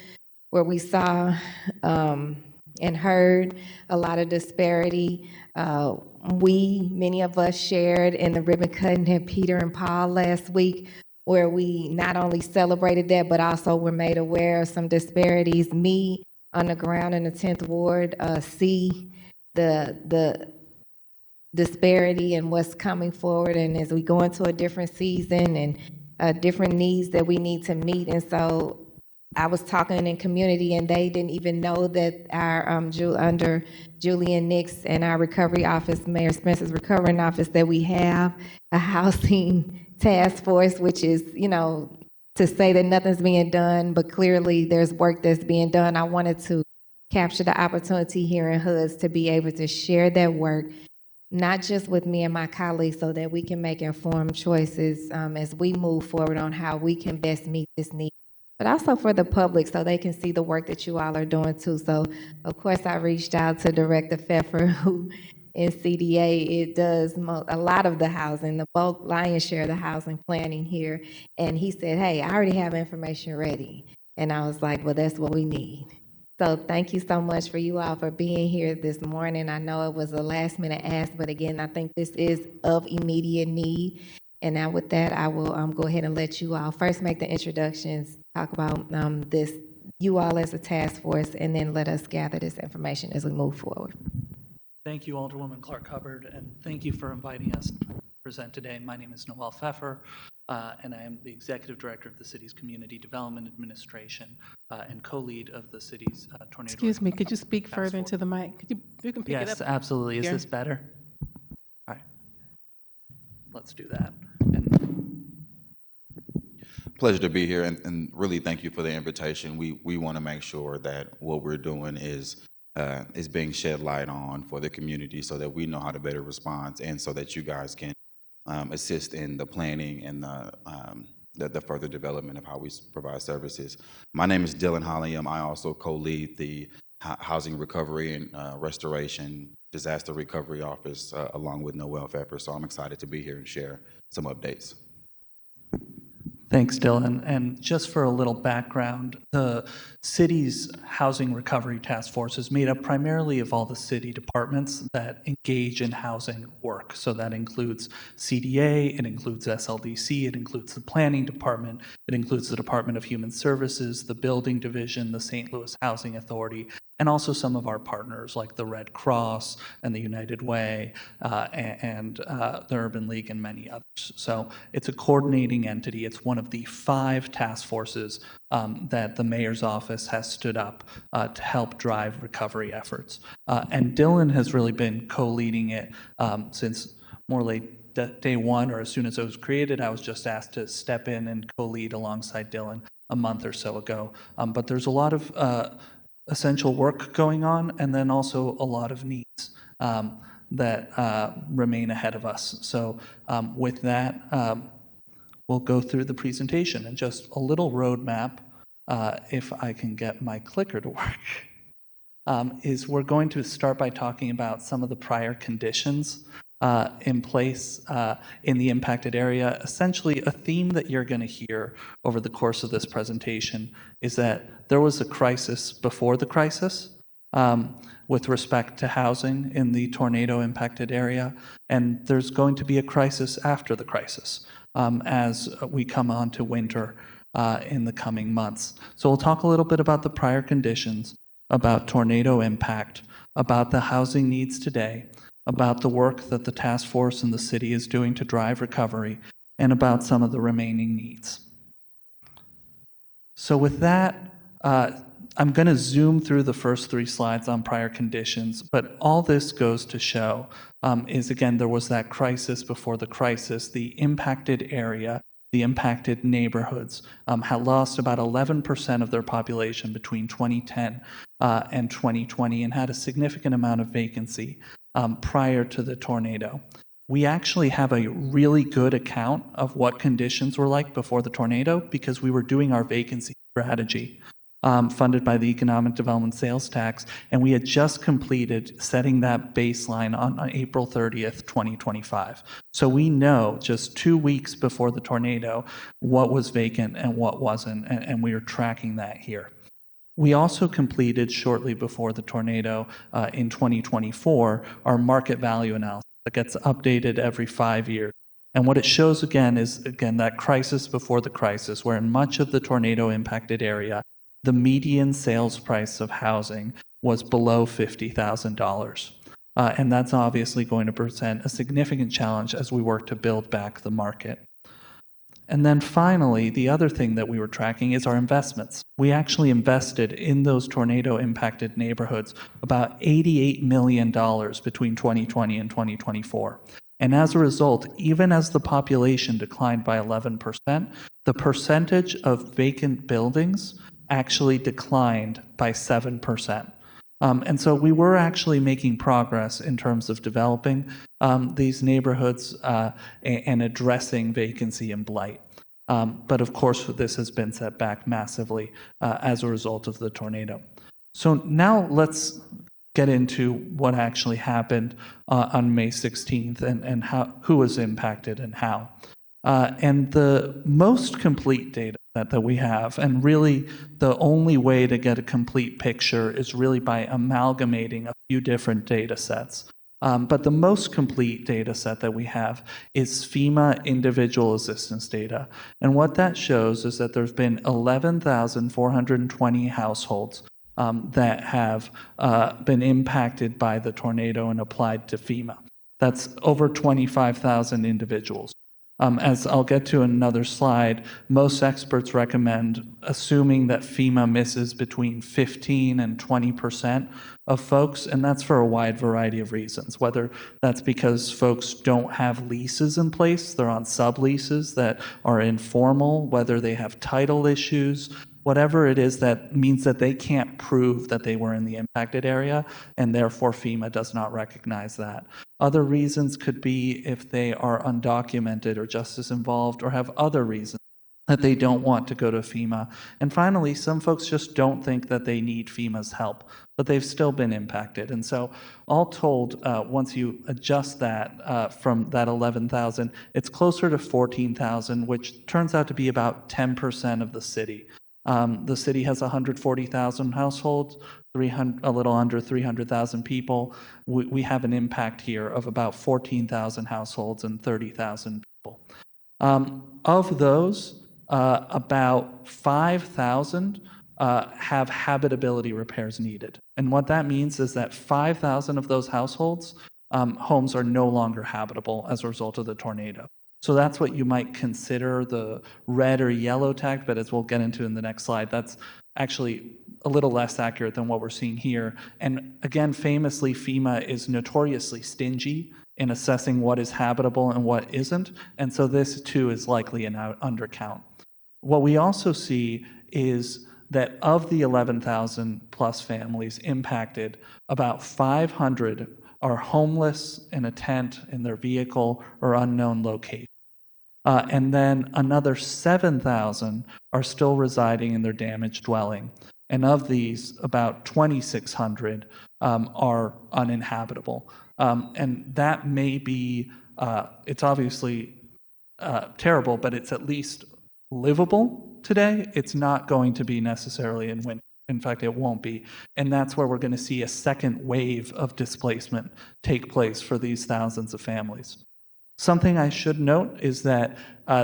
S1: where we saw and heard a lot of disparity. Many of us shared in the ribbon cutting at Peter and Paul last week, where we not only celebrated that, but also were made aware of some disparities. Me, on the ground in the 10th Ward, see the disparity in what's coming forward, and as we go into a different season and different needs that we need to meet. And so I was talking in community, and they didn't even know that our under Julian Nix and our recovery office, Mayor Spencer's recovering office, that we have a housing task force, which is, to say that nothing's being done, but clearly there's work that's being done. I wanted to capture the opportunity here in HUDs to be able to share that work, not just with me and my colleagues, so that we can make informed choices as we move forward on how we can best meet this need, but also for the public so they can see the work that you all are doing too. So, of course, I reached out to Director Fefer, who in CDA, it does a lot of the housing, the bulk lion's share of the housing planning here. And he said, hey, I already have information ready. And I was like, well, that's what we need. So thank you so much for you all for being here this morning. I know it was a last minute ask, but again, I think this is of immediate need. And now with that, I will go ahead and let you all first make the introductions, talk about this, you all as a task force, and then let us gather this information as we move forward.
S12: Thank you, Alderwoman Clark-Hubbard, and thank you for inviting us to present today. My name is Nahuel Fefer, and I am the Executive Director of the city's Community Development Administration and co-lead of the city's tornado.
S2: Excuse me, could you speak further into the mic? You can pick it up.
S12: Yes, absolutely. Is this better? All right. Let's do that.
S13: Pleasure to be here, and really thank you for the invitation. We want to make sure that what we're doing is being shed light on for the community so that we know how to better respond, and so that you guys can assist in the planning and the further development of how we provide services. My name is Dylan Holliam. I also co-lead the Housing Recovery and Restoration Disaster Recovery Office along with Nahuel Fefer, so I'm excited to be here and share some updates.
S12: Thanks, Dylan. And just for a little background, the city's Housing Recovery Task Force is made up primarily of all the city departments that engage in housing work. So that includes CDA, it includes SLDC, it includes the Planning Department, it includes the Department of Human Services, the Building Division, the St. Louis Housing Authority, and also some of our partners like the Red Cross and the United Way and the Urban League and many others. So it's a coordinating entity. It's one of the 5 task forces that the mayor's office has stood up to help drive recovery efforts. And Dylan has really been co-leading it since more like day one, or as soon as it was created. I was just asked to step in and co-lead alongside Dylan a month or so ago. But there's a lot of essential work going on, and then also a lot of needs that remain ahead of us. So with that, we'll go through the presentation and just a little roadmap, if I can get my clicker to work. Is we're going to start by talking about some of the prior conditions in place in the impacted area. Essentially, a theme that you're going to hear over the course of this presentation is that there was a crisis before the crisis with respect to housing in the tornado impacted area, and there's going to be a crisis after the crisis as we come on to winter in the coming months. So we'll talk a little bit about the prior conditions, about tornado impact, about the housing needs today, about the work that the task force and the city is doing to drive recovery, and about some of the remaining needs. So with that, I'm going to zoom through the first 3 slides on prior conditions, but all this goes to show is, again, there was that crisis before the crisis. The impacted area, the impacted neighborhoods had lost about 11% of their population between 2010 and 2020 and had a significant amount of vacancy prior to the tornado. We actually have a really good account of what conditions were like before the tornado because we were doing our vacancy strategy funded by the Economic Development Sales Tax, and we had just completed setting that baseline on April 30th, 2025. So we know just 2 weeks before the tornado what was vacant and what wasn't, and we are tracking that here. We also completed shortly before the tornado in 2024 our market value analysis that gets updated every 5 years. And what it shows again is, that crisis before the crisis, where in much of the tornado impacted area, the median sales price of housing was below $50,000. And that's obviously going to present a significant challenge as we work to build back the market. And then finally, the other thing that we were tracking is our investments. We actually invested in those tornado impacted neighborhoods about $88 million between 2020 and 2024. And as a result, even as the population declined by 11%, the percentage of vacant buildings actually declined by 7%. And so we were actually making progress in terms of developing these neighborhoods and addressing vacancy and blight. But of course, this has been set back massively as a result of the tornado. So now let's get into what actually happened on May 16th and who was impacted and how. And the most complete data that we have, and really the only way to get a complete picture is really by amalgamating a few different data sets. But the most complete data set that we have is FEMA individual assistance data. And what that shows is that there's been 11,420 households that have been impacted by the tornado and applied to FEMA. That's over 25,000 individuals. As I'll get to in another slide, most experts recommend assuming that FEMA misses between 15 and 20% of folks, and that's for a wide variety of reasons, whether that's because folks don't have leases in place, they're on subleases that are informal, whether they have title issues, whatever it is that means that they can't prove that they were in the impacted area, and therefore FEMA does not recognize that. Other reasons could be if they are undocumented or justice involved or have other reasons that they don't want to go to FEMA. And finally, some folks just don't think that they need FEMA's help, but they've still been impacted. And so all told, once you adjust that from that 11,000, it's closer to 14,000, which turns out to be about 10% of the city. The city has 140,000 households, a little under 300,000 people. We have an impact here of about 14,000 households and 30,000 people. Of those, about 5,000 have habitability repairs needed. And what that means is that 5,000 of those households, homes are no longer habitable as a result of the tornado. So that's what you might consider the red or yellow tag, but as we'll get into in the next slide, that's actually a little less accurate than what we're seeing here. And again, famously, FEMA is notoriously stingy in assessing what is habitable and what isn't. And so this too is likely an undercount. What we also see is that of the 11,000 plus families impacted, about 500 are homeless in a tent in their vehicle or unknown location. And then another 7,000 are still residing in their damaged dwelling. And of these, about 2,600 are uninhabitable. And that may be, it's obviously terrible, but it's at least livable today. It's not going to be necessarily in winter. In fact, it won't be. And that's where we're going to see a second wave of displacement take place for these thousands of families. Something I should note is that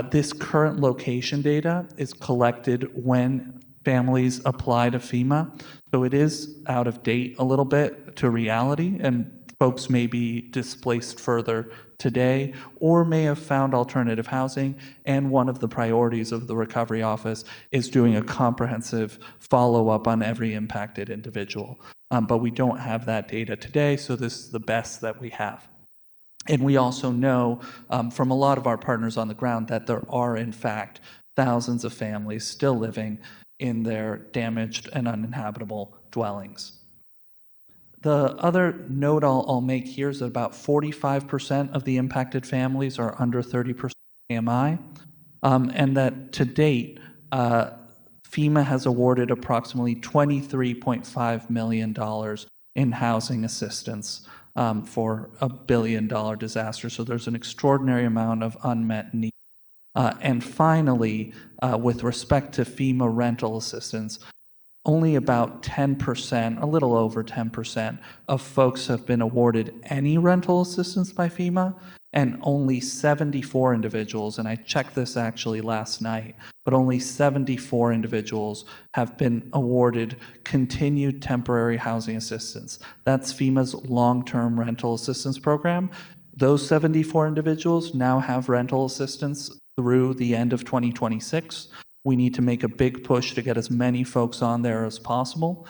S12: this current location data is collected when families apply to FEMA. So it is out of date a little bit to reality, and folks may be displaced further today or may have found alternative housing. And one of the priorities of the Recovery Office is doing a comprehensive follow-up on every impacted individual. But we don't have that data today, so this is the best that we have. And we also know from a lot of our partners on the ground that there are, in fact, thousands of families still living in their damaged and uninhabitable dwellings. The other note I'll make here is that about 45% of the impacted families are under 30% AMI, and that to date, FEMA has awarded approximately $23.5 million in housing assistance for a $1 billion disaster. So there's an extraordinary amount of unmet need. And finally, with respect to FEMA rental assistance, only about 10%, a little over 10% of folks have been awarded any rental assistance by FEMA, and only 74 individuals, and I checked this actually last night, but only 74 individuals have been awarded continued temporary housing assistance. That's FEMA's long-term rental assistance program. Those 74 individuals now have rental assistance through the end of 2026. We need to make a big push to get as many folks on there as possible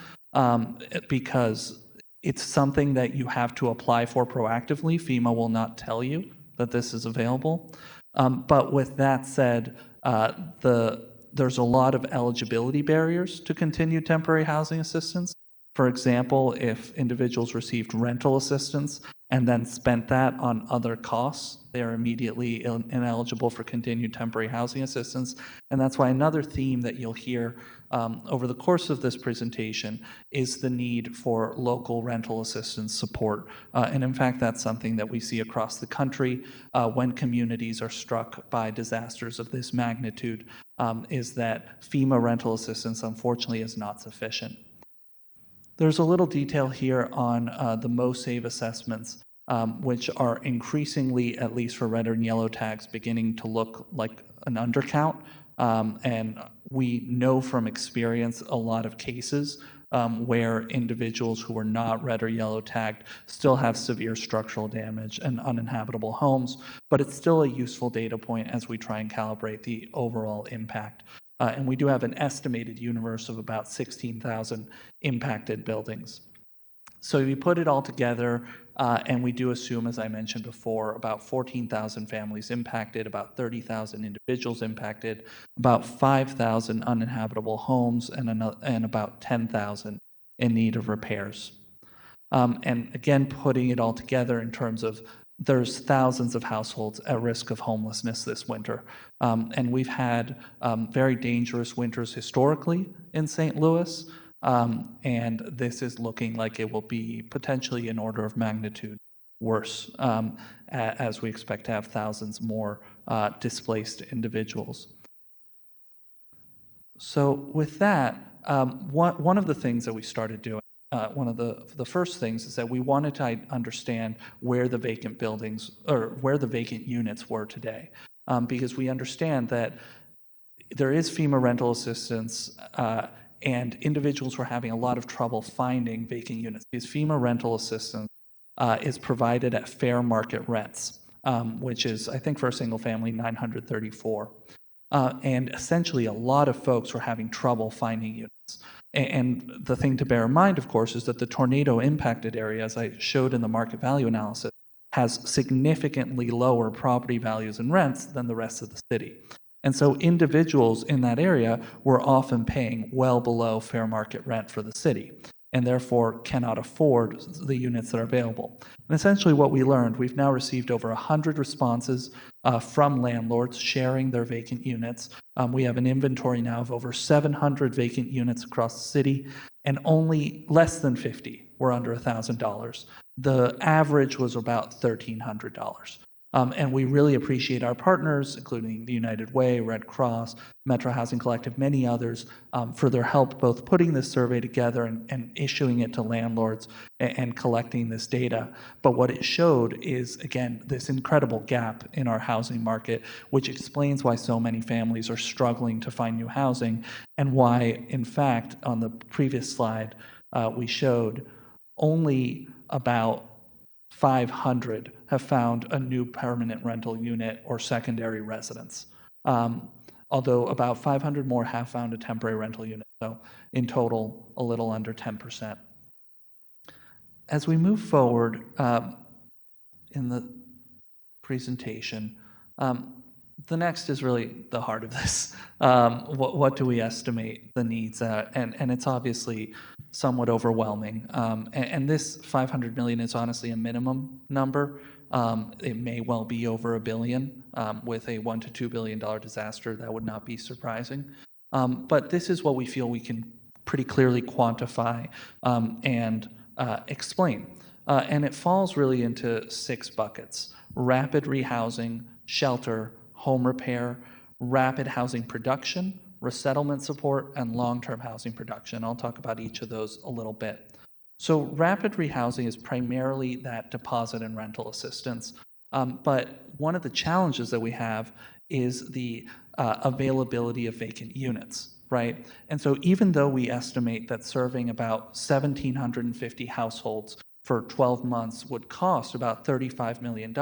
S12: because it's something that you have to apply for proactively. FEMA will not tell you that this is available. But with that said, there's a lot of eligibility barriers to continued temporary housing assistance. For example, if individuals received rental assistance and then spent that on other costs, they are immediately ineligible for continued temporary housing assistance. And that's why another theme that you'll hear over the course of this presentation is the need for local rental assistance support. And in fact, that's something that we see across the country when communities are struck by disasters of this magnitude, is that FEMA rental assistance, unfortunately, is not sufficient. There's a little detail here on the MoSave assessments, which are increasingly, at least for red and yellow tags, beginning to look like an undercount. And we know from experience a lot of cases where individuals who are not red or yellow tagged still have severe structural damage and uninhabitable homes, but it's still a useful data point as we try and calibrate the overall impact. And we do have an estimated universe of about 16,000 impacted buildings. So you put it all together, and we do assume, as I mentioned before, about 14,000 families impacted, about 30,000 individuals impacted, about 5,000 uninhabitable homes, and about 10,000 in need of repairs. And again, putting it all together in terms of there's thousands of households at risk of homelessness this winter. And we've had very dangerous winters historically in St. Louis. And this is looking like it will be potentially an order of magnitude worse as we expect to have thousands more displaced individuals. So with that, one of the things that we started doing, one of the first things is that we wanted to understand where the vacant buildings or where the vacant units were today, because we understand that there is FEMA rental assistance and individuals were having a lot of trouble finding vacant units because FEMA rental assistance is provided at fair market rents, which is, I think, for a single family, $934. And essentially, a lot of folks were having trouble finding units. And the thing to bear in mind, of course, is that the tornado impacted area, as I showed in the market value analysis, has significantly lower property values and rents than the rest of the city. And so individuals in that area were often paying well below fair market rent for the city, and therefore cannot afford the units that are available. And essentially what we learned, we've now received over 100 responses from landlords sharing their vacant units. We have an inventory now of over 700 vacant units across the city, and only less than 50 were under $1,000. The average was about $1,300. And we really appreciate our partners, including the United Way, Red Cross, Metro Housing Collective, many others, for their help both putting this survey together and issuing it to landlords and collecting this data. But what it showed is, again, this incredible gap in our housing market, which explains why so many families are struggling to find new housing, and why, in fact, on the previous slide, we showed only about 500 have found a new permanent rental unit or secondary residence. Although about 500 more have found a temporary rental unit. So in total, a little under 10%. As we move forward in the presentation, the next is really the heart of this. What do we estimate the needs at? And it's obviously somewhat overwhelming. And this 500 million is honestly a minimum number. It may well be over $1 billion with a $1 to $2 billion disaster. That would not be surprising. But this is what we feel we can pretty clearly quantify and explain. And it falls really into 6 buckets: rapid rehousing, shelter, home repair, rapid housing production, resettlement support, and long-term housing production. I'll talk about each of those a little bit. So rapid rehousing is primarily that deposit and rental assistance. But one of the challenges that we have is the availability of vacant units, right? And so even though we estimate that serving about 1,750 households for 12 months would cost about $35 million,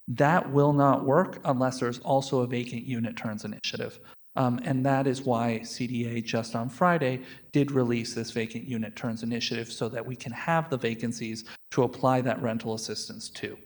S12: that will not work unless there's also a vacant unit turns initiative. And that is why CDA just on Friday did release this vacant unit turns initiative so that we can have the vacancies to apply that rental assistance to.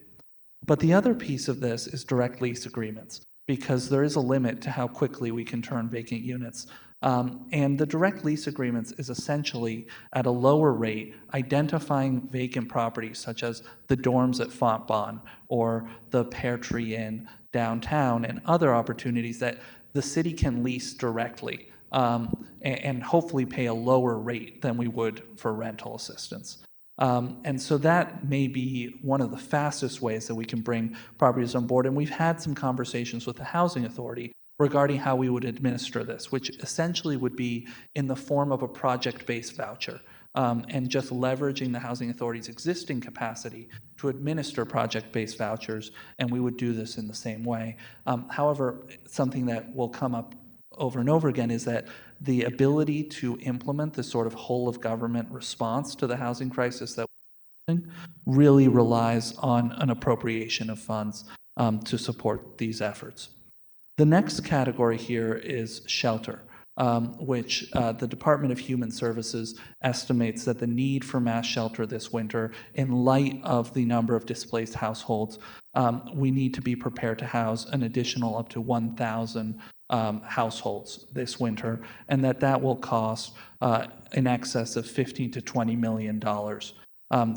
S12: But the other piece of this is direct lease agreements, because there is a limit to how quickly we can turn vacant units. And the direct lease agreements is essentially at a lower rate identifying vacant properties such as the dorms at Fontbonne or the Pear Tree Inn downtown and other opportunities that the city can lease directly and hopefully pay a lower rate than we would for rental assistance. And so that may be one of the fastest ways that we can bring properties on board. And we've had some conversations with the Housing Authority regarding how we would administer this, which essentially would be in the form of a project-based voucher, and just leveraging the Housing Authority's existing capacity to administer project-based vouchers, and we would do this in the same way. However, something that will come up over and over again is that the ability to implement this sort of whole-of-government response to the housing crisis that we're facing really relies on an appropriation of funds to support these efforts. The next category here is shelter, which the Department of Human Services estimates that the need for mass shelter this winter, in light of the number of displaced households, we need to be prepared to house an additional up to 1,000 households this winter, and that will cost in excess of $15 to $20 million.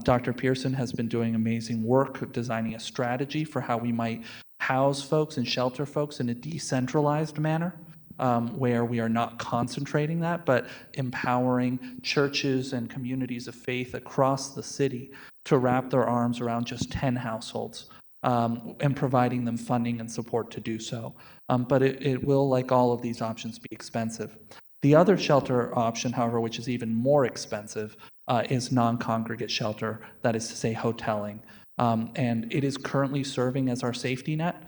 S12: Dr. Pearson has been doing amazing work designing a strategy for how we might house folks and shelter folks in a decentralized manner, where we are not concentrating that, but empowering churches and communities of faith across the city to wrap their arms around just 10 households and providing them funding and support to do so. But it will, like all of these options, be expensive. The other shelter option, however, which is even more expensive, is non-congregate shelter, that is to say hoteling. And it is currently serving as our safety net.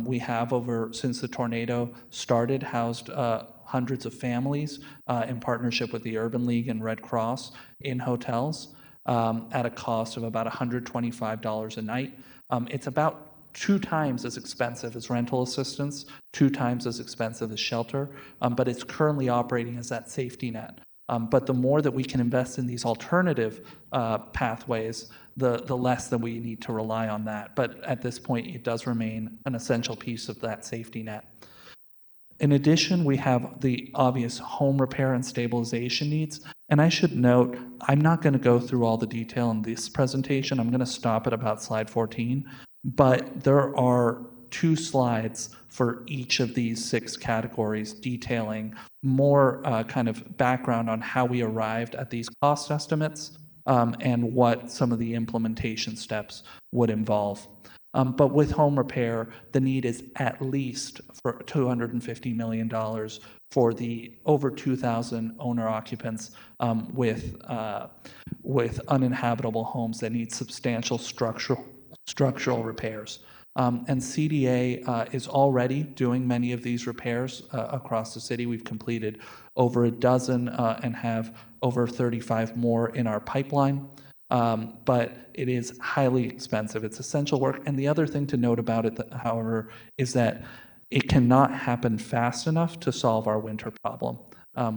S12: We have since the tornado started, housed hundreds of families in partnership with the Urban League and Red Cross in hotels at a cost of about $125 a night. It's about 2 times as expensive as rental assistance, 2 times as expensive as shelter, but it's currently operating as that safety net. But the more that we can invest in these alternative pathways, the less that we need to rely on that. But at this point, it does remain an essential piece of that safety net. In addition, we have the obvious home repair and stabilization needs. And I should note, I'm not going to go through all the detail in this presentation. I'm going to stop at about slide 14. But there are 2 slides for each of these 6 categories detailing more kind of background on how we arrived at these cost estimates and what some of the implementation steps would involve. But with home repair, the need is at least for $250 million for the over 2,000 owner occupants with uninhabitable homes that need substantial structural repairs. And CDA is already doing many of these repairs across the city. We've completed over a dozen and have over 35 more in our pipeline. But it is highly expensive. It's essential work. And the other thing to note about it, however, is that it cannot happen fast enough to solve our winter problem.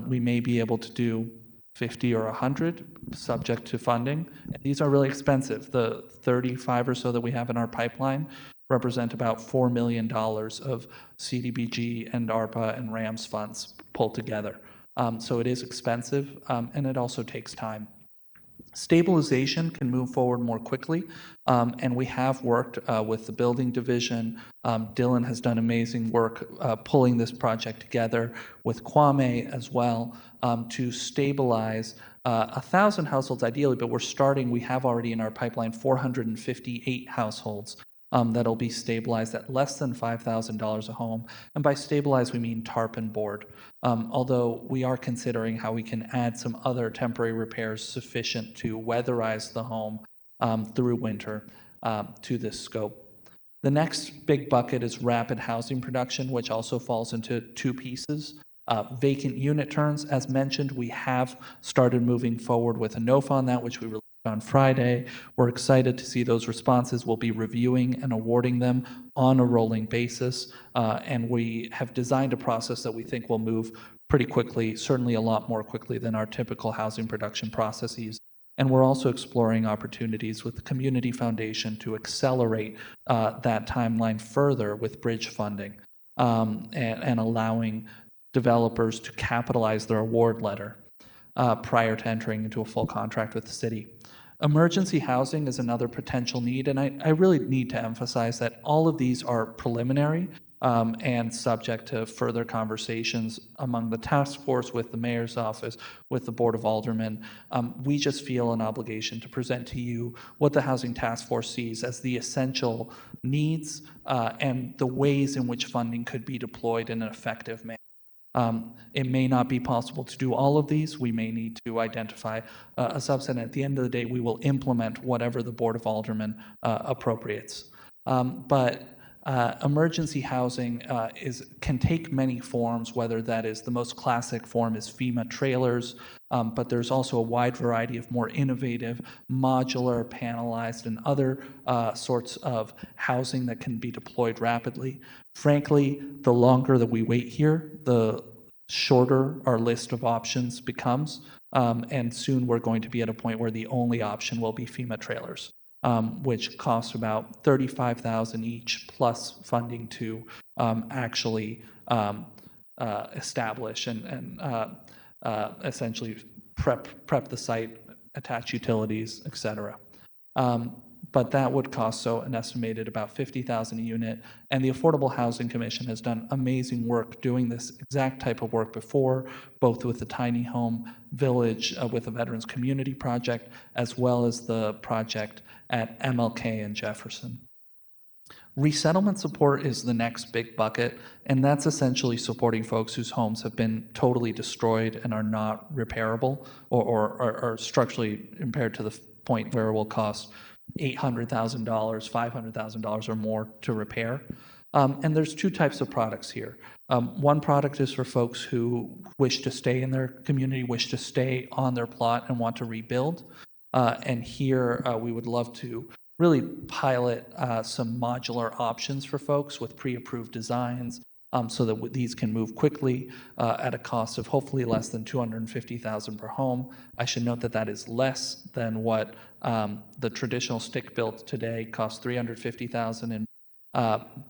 S12: We may be able to do 50 or 100, subject to funding. And these are really expensive. The 35 or so that we have in our pipeline represent about $4 million of CDBG and ARPA and RAMS funds pulled together. So it is expensive, and it also takes time. Stabilization can move forward more quickly, and we have worked with the building division. Dylan has done amazing work pulling this project together with Kwame as well to stabilize 1,000 households ideally, but we have already in our pipeline 458 households that'll be stabilized at less than $5,000 a home. And by stabilize, we mean tarp and board. Although we are considering how we can add some other temporary repairs sufficient to weatherize the home through winter to this scope. The next big bucket is rapid housing production, which also falls into 2 pieces. Vacant unit turns, as mentioned, we have started moving forward with a NOFA on that, which we released on Friday. We're excited to see those responses. We'll be reviewing and awarding them on a rolling basis, and we have designed a process that we think will move pretty quickly, certainly a lot more quickly than our typical housing production processes. And we're also exploring opportunities with the Community Foundation to accelerate that timeline further with bridge funding and allowing developers to capitalize their award letter prior to entering into a full contract with the city. Emergency housing is another potential need, and I really need to emphasize that all of these are preliminary and subject to further conversations among the task force, with the mayor's office, with the Board of Aldermen. We just feel an obligation to present to you what the Housing Task Force sees as the essential needs and the ways in which funding could be deployed in an effective manner. It may not be possible to do all of these. We may need to identify a subset. And at the end of the day, we will implement whatever the Board of Aldermen appropriates. But emergency housing can take many forms, whether that is the most classic form is FEMA trailers, but there's also a wide variety of more innovative, modular, panelized, and other sorts of housing that can be deployed rapidly. Frankly, the longer that we wait here, the shorter our list of options becomes, and soon we're going to be at a point where the only option will be FEMA trailers, which cost about $35,000 each, plus funding to actually establish and essentially prep the site, attach utilities, etc. But that would cost an estimated about $50,000 a unit. And the Affordable Housing Commission has done amazing work doing this exact type of work before, both with the tiny home village with the Veterans Community Project, as well as the project at MLK and Jefferson. Resettlement support is the next big bucket, and that's essentially supporting folks whose homes have been totally destroyed and are not repairable or are structurally impaired to the point where it will cost $800,000, $500,000 or more to repair. And there's two types of products here. One product is for folks who wish to stay in their community, wish to stay on their plot and want to rebuild. And here we would love to really pilot some modular options for folks with pre-approved designs so that these can move quickly at a cost of hopefully less than $250,000 per home. I should note that that is less than what the traditional stick-built today costs $350,000 in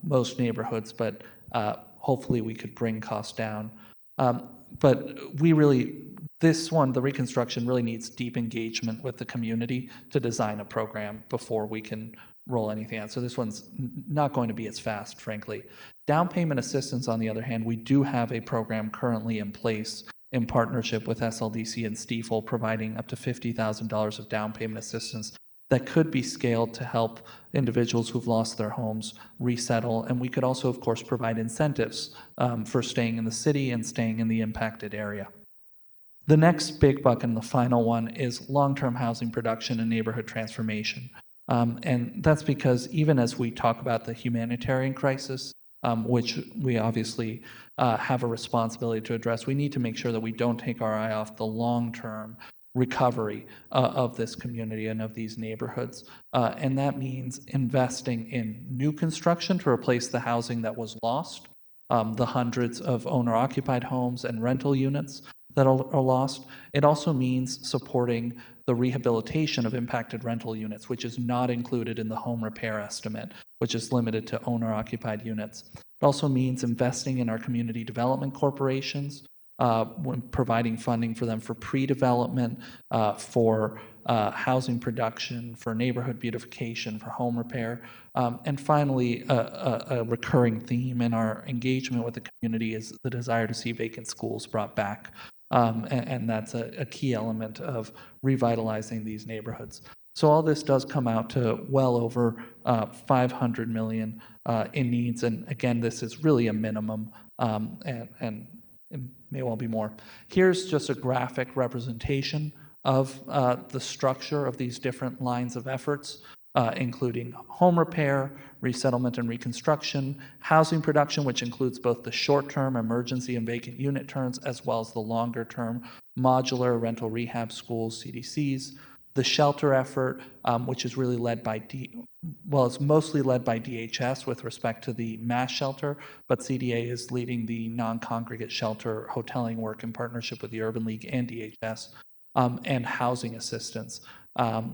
S12: most neighborhoods, but hopefully we could bring costs down. But we really, this one, the reconstruction really needs deep engagement with the community to design a program before we can roll anything out. So this one's not going to be as fast, frankly. Down payment assistance, on the other hand, we do have a program currently in place in partnership with SLDC and Stiefel, providing up to $50,000 of down payment assistance that could be scaled to help individuals who've lost their homes resettle. And we could also, of course, provide incentives for staying in the city and staying in the impacted area. The next big bucket and the final one is long-term housing production and neighborhood transformation. And that's because even as we talk about the humanitarian crisis, which we obviously have a responsibility to address, we need to make sure that we don't take our eye off the long-term recovery of this community and of these neighborhoods. And that means investing in new construction to replace the housing that was lost, the hundreds of owner-occupied homes and rental units that are lost. It also means supporting the rehabilitation of impacted rental units, which is not included in the home repair estimate, which is limited to owner-occupied units. It also means investing in our community development corporations, when providing funding for them for pre-development, for housing production, for neighborhood beautification, for home repair. And finally, a recurring theme in our engagement with the community is the desire to see vacant schools brought back. And that's a key element of revitalizing these neighborhoods. So all this does come out to well over $500 million in needs. And again, this is really a minimum, and it may well be more. Here's just a graphic representation of the structure of these different lines of efforts, including home repair, resettlement and reconstruction, housing production, which includes both the short-term emergency and vacant unit turns, as well as the longer-term modular rental rehab schools, CDCs, the shelter effort, which is really led by it's mostly led by DHS with respect to the mass shelter, but CDA is leading the non-congregate shelter hoteling work in partnership with the Urban League and DHS, and housing assistance,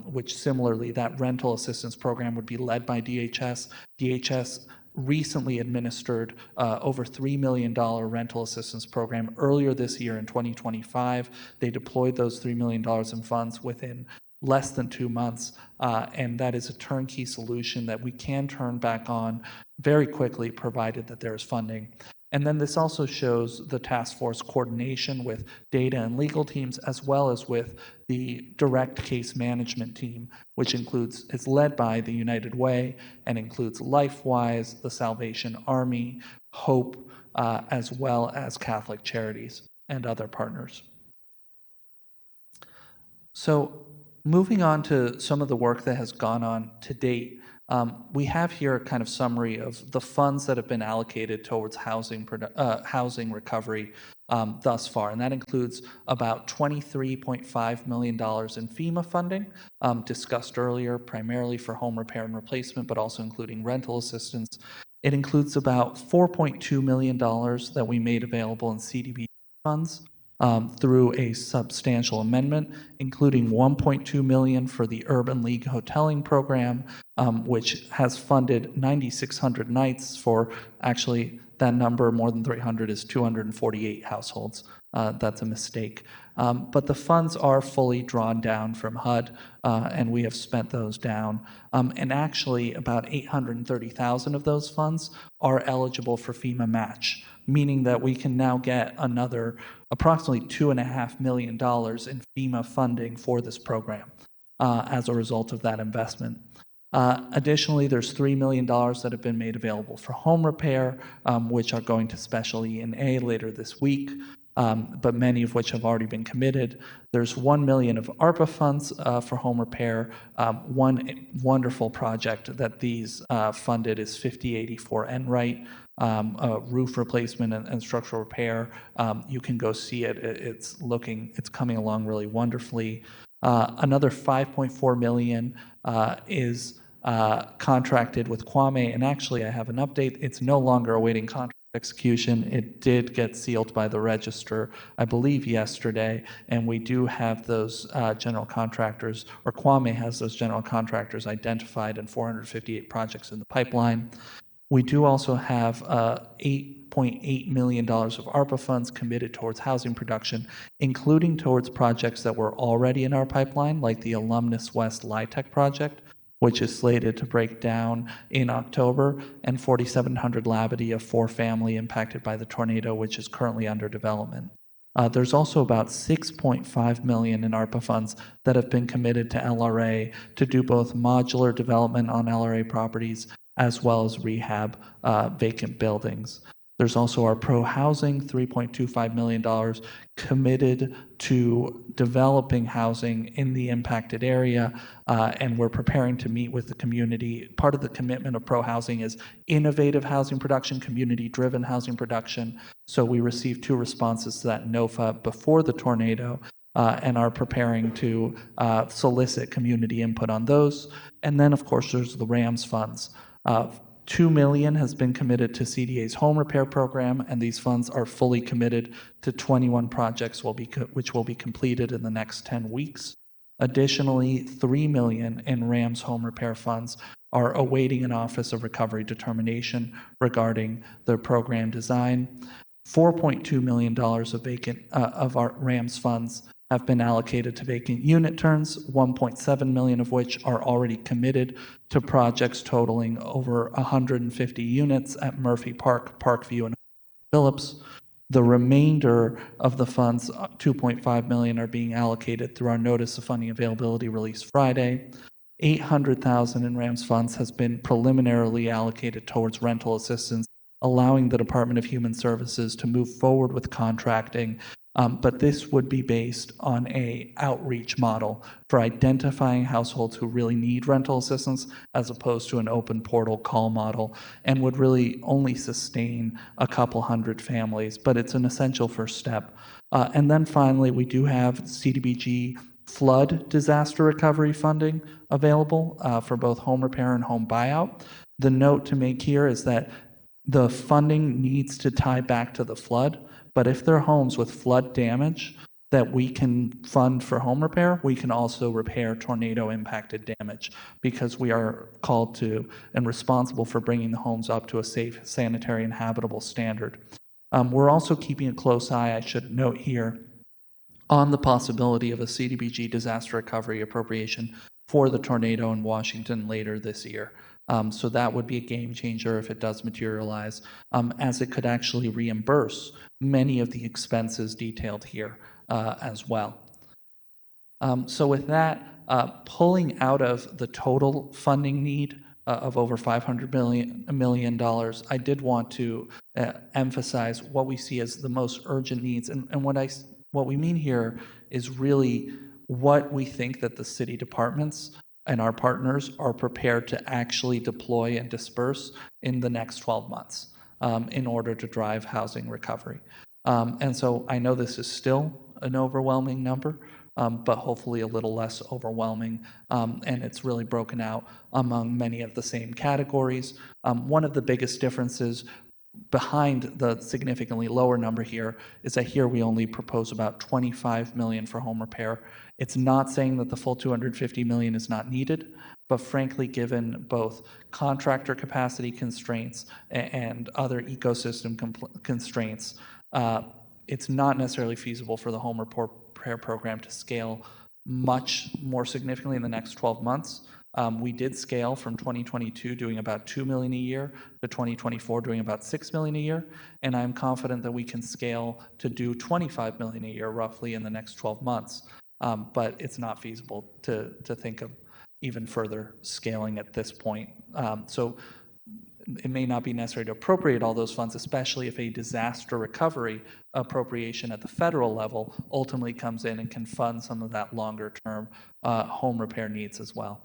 S12: which similarly, that rental assistance program would be led by DHS. DHS recently administered over $3 million rental assistance program earlier this year in 2025. They deployed those $3 million in funds within less than 2 months, and that is a turnkey solution that we can turn back on very quickly, provided that there is funding. And then this also shows the task force coordination with data and legal teams, as well as with the direct case management team, which is led by the United Way and includes LifeWise, the Salvation Army, Hope, as well as Catholic Charities and other partners. So moving on to some of the work that has gone on to date, we have here a kind of summary of the funds that have been allocated towards housing recovery thus far, and that includes about $23.5 million in FEMA funding, discussed earlier, primarily for home repair and replacement, but also including rental assistance. It includes about $4.2 million that we made available in CDBG funds through a substantial amendment, including $1.2 million for the Urban League hoteling program, which has funded 9,600 nights for, actually that number more than 300 is 248 households. That's a mistake. But the funds are fully drawn down from HUD, and we have spent those down. And actually about 830,000 of those funds are eligible for FEMA match, meaning that we can now get another approximately $2.5 million in FEMA funding for this program as a result of that investment. Additionally, there's $3 million that have been made available for home repair, which are going to Special E&A later this week. but many of which have already been committed. There's 1 million of ARPA funds for home repair. One wonderful project that these funded is 5084 Enright, a roof replacement and structural repair. You can go see it. It's coming along really wonderfully. Another 5.4 million is contracted with Kwame, and actually I have an update. It's no longer awaiting contract execution. It did get sealed by the register, I believe, yesterday, and we do have those general contractors, or Kwame has those general contractors identified and 458 projects in the pipeline. We do also have $8.8 million of ARPA funds committed towards housing production, including towards projects that were already in our pipeline, like the Alumnus West LIHTC project, which is slated to break down in October, and 4700 Labadee, a four-family impacted by the tornado, which is currently under development. There's also about $6.5 million in ARPA funds that have been committed to LRA to do both modular development on LRA properties as well as rehab vacant buildings. There's also our pro housing, $3.25 million committed to developing housing in the impacted area, and we're preparing to meet with the community. Part of the commitment of pro housing is innovative housing production, community-driven housing production. So we received 2 responses to that NOFA before the tornado, and are preparing to solicit community input on those. And then, of course, there's the RAMS funds. $2 million has been committed to CDA's home repair program, and these funds are fully committed to 21 projects which will be completed in the next 10 weeks. Additionally, $3 million in RAMS home repair funds are awaiting an Office of Recovery determination regarding their program design. $4.2 million of our RAMS funds have been allocated to vacant unit turns, 1.7 million of which are already committed to projects totaling over 150 units at Murphy Park, Parkview, and Phillips. The remainder of the funds, 2.5 million, are being allocated through our Notice of Funding Availability released Friday. 800,000 in RAMS funds has been preliminarily allocated towards rental assistance, allowing the Department of Human Services to move forward with contracting. But this would be based on a outreach model for identifying households who really need rental assistance, as opposed to an open portal call model, and would really only sustain a couple hundred families, but it's an essential first step. And then finally, we do have CDBG flood disaster recovery funding available for both home repair and home buyout. The note to make here is that the funding needs to tie back to the flood, but if there are homes with flood damage that we can fund for home repair, we can also repair tornado impacted damage, because we are called to and responsible for bringing the homes up to a safe, sanitary, and habitable standard. We're also keeping a close eye, I should note here, on the possibility of a CDBG disaster recovery appropriation for the tornado in Washington later this year. So that would be a game changer if it does materialize, as it could actually reimburse many of the expenses detailed here as well. So with that, pulling out of the total funding need of over $500 million, I did want to emphasize what we see as the most urgent needs. And what we mean here is really what we think that the city departments and our partners are prepared to actually deploy and disperse in the next 12 months in order to drive housing recovery. And so I know this is still an overwhelming number, but hopefully a little less overwhelming, and it's really broken out among many of the same categories. One of the biggest differences behind the significantly lower number here is that here we only propose about 25 million for home repair. It's not saying that the full 250 million is not needed, but frankly, given both contractor capacity constraints and other ecosystem constraints, it's not necessarily feasible for the home repair program to scale much more significantly in the next 12 months. We did scale from 2022 doing about 2 million a year to 2024 doing about 6 million a year, and I'm confident that we can scale to do 25 million a year roughly in the next 12 months. But it's not feasible to think of even further scaling at this point. So it may not be necessary to appropriate all those funds, especially if a disaster recovery appropriation at the federal level ultimately comes in and can fund some of that longer-term home repair needs as well.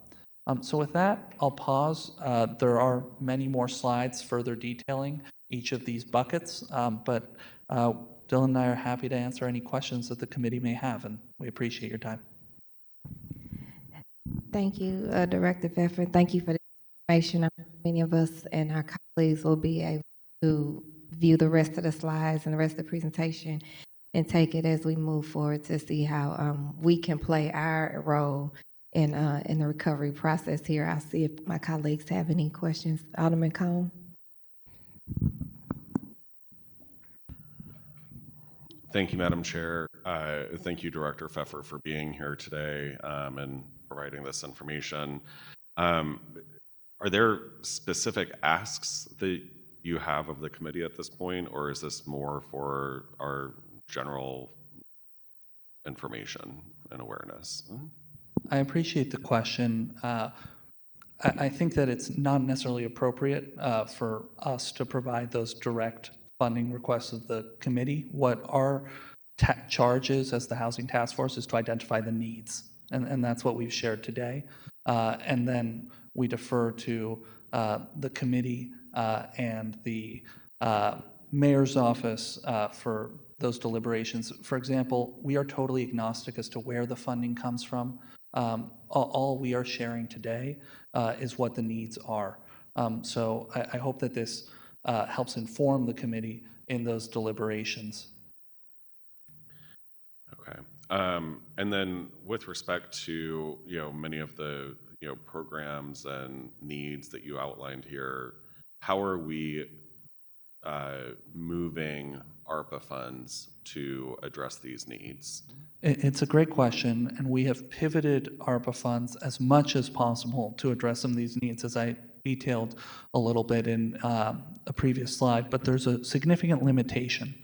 S12: So with that, I'll pause. There are many more slides further detailing each of these buckets, but Dylan and I are happy to answer any questions that the committee may have, and we appreciate your time.
S1: Thank you, Director Fefer. Thank you for the information. Many of us and our colleagues will be able to view the rest of the slides and the rest of the presentation and take it as we move forward to see how we can play our role in the recovery process here. I'll see if my colleagues have any questions. Alderman Cone.
S7: Thank you, Madam Chair. Thank you, Director Fefer, for being here today and providing this information. Are there specific asks that you have of the committee at this point, or is this more for our general information and awareness?
S12: I appreciate the question. I think that it's not necessarily appropriate for us to provide those direct funding requests of the committee. What our charge is as the Housing Task Force is to identify the needs, and that's what we've shared today. And then we defer to the committee and the mayor's office for those deliberations. For example, we are totally agnostic as to where the funding comes from. All we are sharing today is what the needs are. So I hope that this helps inform the committee in those deliberations.
S7: Okay. And then with respect to, many of the, programs and needs that you outlined here, how are we moving ARPA funds to address these needs?
S12: It's a great question, and we have pivoted ARPA funds as much as possible to address some of these needs, as I detailed a little bit in a previous slide. But there's a significant limitation,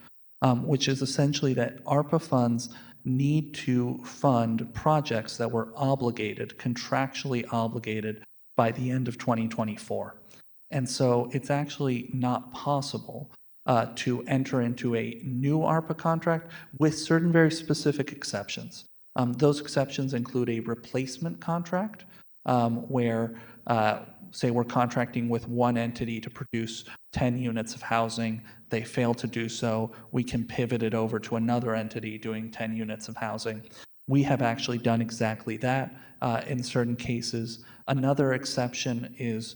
S12: which is essentially that ARPA funds need to fund projects that were obligated, contractually obligated, by the end of 2024. And so it's actually not possible to enter into a new ARPA contract with certain very specific exceptions. Those exceptions include a replacement contract where, say, we're contracting with one entity to produce 10 units of housing. They fail to do so. We can pivot it over to another entity doing 10 units of housing. We have actually done exactly that in certain cases. Another exception is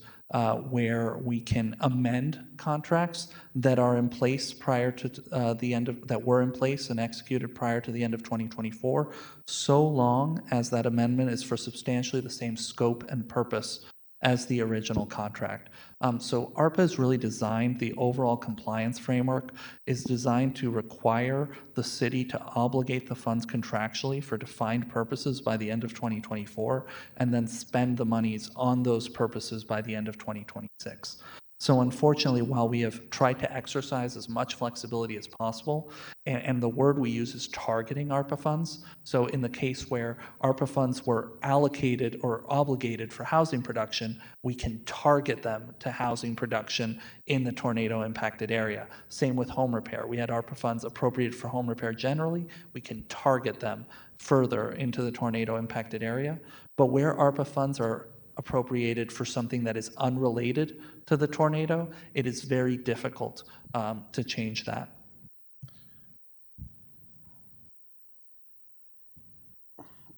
S12: where we can amend contracts that are in place prior to that were in place and executed prior to the end of 2024, so long as that amendment is for substantially the same scope and purpose as the original contract. So ARPA is really designed, the overall compliance framework is designed to require the city to obligate the funds contractually for defined purposes by the end of 2024, and then spend the monies on those purposes by the end of 2026. So unfortunately, while we have tried to exercise as much flexibility as possible, and the word we use is targeting ARPA funds. So in the case where ARPA funds were allocated or obligated for housing production, we can target them to housing production in the tornado impacted area. Same with home repair. We had ARPA funds appropriated for home repair generally. We can target them further into the tornado impacted area. But where ARPA funds are appropriated for something that is unrelated to the tornado, it is very difficult to change that.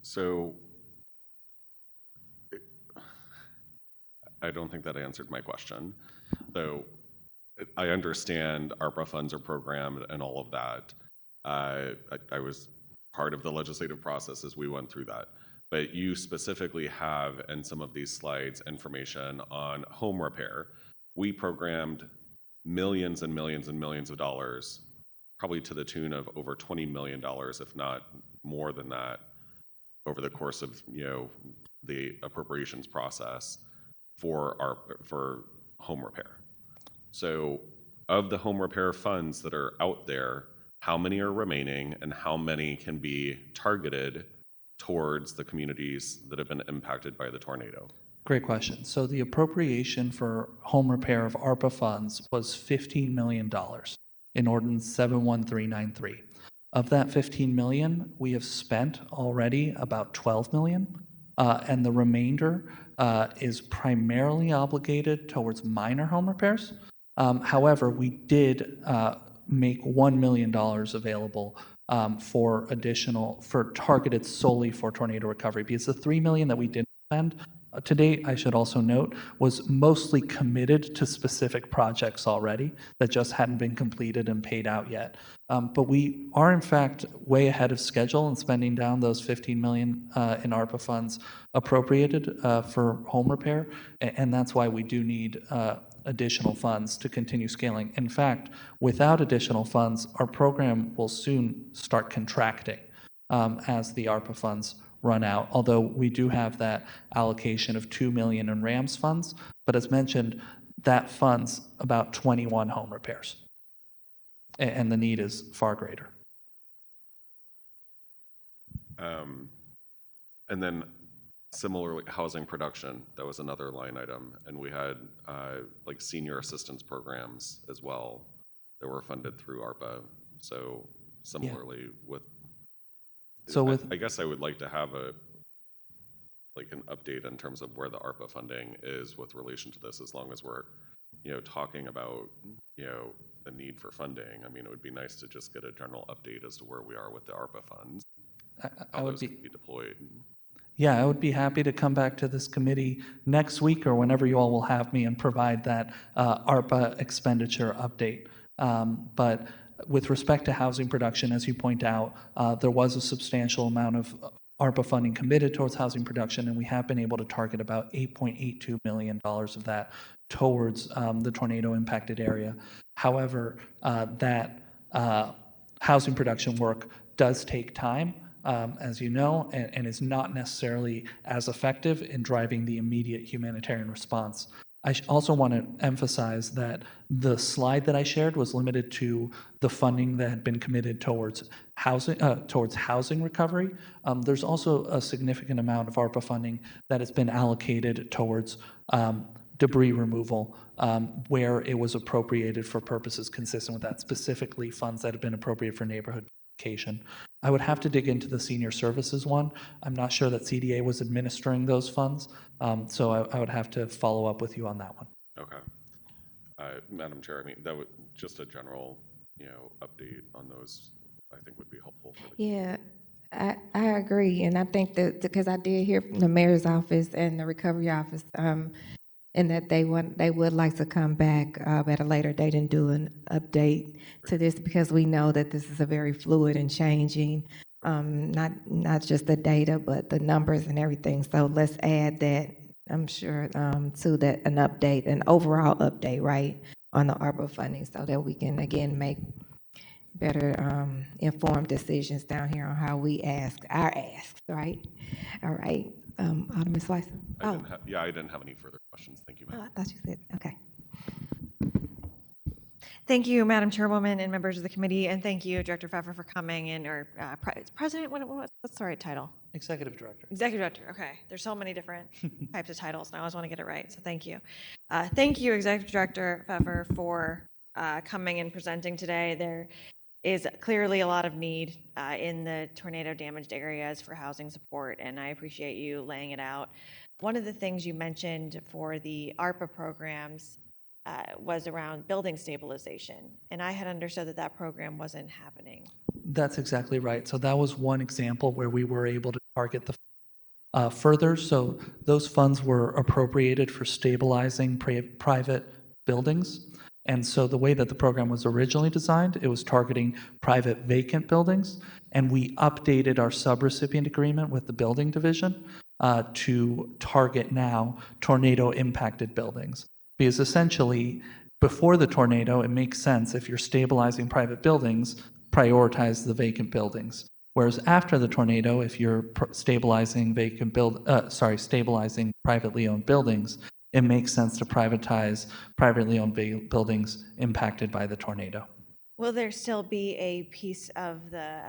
S7: So I don't think that answered my question. So I understand ARPA funds are programmed and all of that. I was part of the legislative process as we went through that. But you specifically have in some of these slides information on home repair. We programmed millions and millions and millions of dollars, probably to the tune of over $20 million, if not more than that, over the course of the appropriations process for home repair. So of the home repair funds that are out there, how many are remaining and how many can be targeted towards the communities that have been impacted by the tornado?
S12: Great question. So the appropriation for home repair of ARPA funds was $15 million in Ordinance 71393. Of that 15 million, we have spent already about 12 million, and the remainder is primarily obligated towards minor home repairs. However, we did make $1 million available for targeted solely for tornado recovery, because the 3 million that we didn't spend to date, I should also note, was mostly committed to specific projects already that just hadn't been completed and paid out yet. But we are in fact way ahead of schedule in spending down those 15 million in ARPA funds appropriated for home repair, and that's why we do need additional funds to continue scaling. In fact, without additional funds, our program will soon start contracting as the ARPA funds run out, although we do have that allocation of 2 million in RAMS funds. But as mentioned, that funds about 21 home repairs, and the need is far greater.
S7: And then similarly, housing production, that was another line item. And we had like senior assistance programs as well that were funded through ARPA. So similarly with,
S12: So with,
S7: I guess I would like to have an update in terms of where the ARPA funding is with relation to this, as long as we're, talking about, the need for funding. I mean, it would be nice to just get a general update as to where we are with the ARPA funds,
S12: I would
S7: those can be deployed.
S12: Yeah, I would be happy to come back to this committee next week or whenever you all will have me and provide that ARPA expenditure update. But with respect to housing production, as you point out, there was a substantial amount of ARPA funding committed towards housing production, and we have been able to target about $8.82 million of that towards the tornado impacted area. However, that housing production work does take time, as you know, and is not necessarily as effective in driving the immediate humanitarian response. I also want to emphasize that the slide that I shared was limited to the funding that had been committed towards housing recovery. There's also a significant amount of ARPA funding that has been allocated towards debris removal, where it was appropriated for purposes consistent with that, specifically funds that have been appropriated for neighborhood beautification. I would have to dig into the senior services one. I'm not sure that CDA was administering those funds, so I would have to follow up with you on that one.
S7: Okay. Madam Chair, I mean, that would just a general, update on those, I think would be helpful for the
S1: Yeah, I agree, and I think that because I did hear from the mayor's office and the recovery office, and that they would like to come back at a later date and do an update to this, because we know that this is a very fluid and changing, not just the data, but the numbers and everything. So let's add that, I'm sure, to that, an update, an overall update, right, on the ARPA funding, so that we can, again, make better informed decisions down here on how we ask our asks, right? All right, Alderman Slicer.
S7: I didn't have any further questions. Thank you, ma'am.
S1: Oh, I thought you said, okay.
S9: Thank you, Madam Chairwoman and members of the committee, and thank you, Director Fefer, for coming in, or President, what's the right title?
S12: Executive Director.
S9: Executive Director, okay. There's so many different types of titles, and I always want to get it right, so thank you. Thank you, Executive Director Fefer, for coming and presenting today. There is clearly a lot of need in the tornado damaged areas for housing support, and I appreciate you laying it out. One of the things you mentioned for the ARPA programs was around building stabilization, and I had understood that that program wasn't happening.
S12: That's exactly right. So that was one example where we were able to target the further. So those funds were appropriated for stabilizing private buildings. And so the way that the program was originally designed, it was targeting private vacant buildings, and we updated our subrecipient agreement with the building division to target now tornado impacted buildings. Because essentially, before the tornado, it makes sense if you're stabilizing private buildings, prioritize the vacant buildings. Whereas after the tornado, if you're stabilizing stabilizing privately owned buildings, it makes sense to privatize privately owned buildings impacted by the tornado.
S9: Will there still be a piece of the,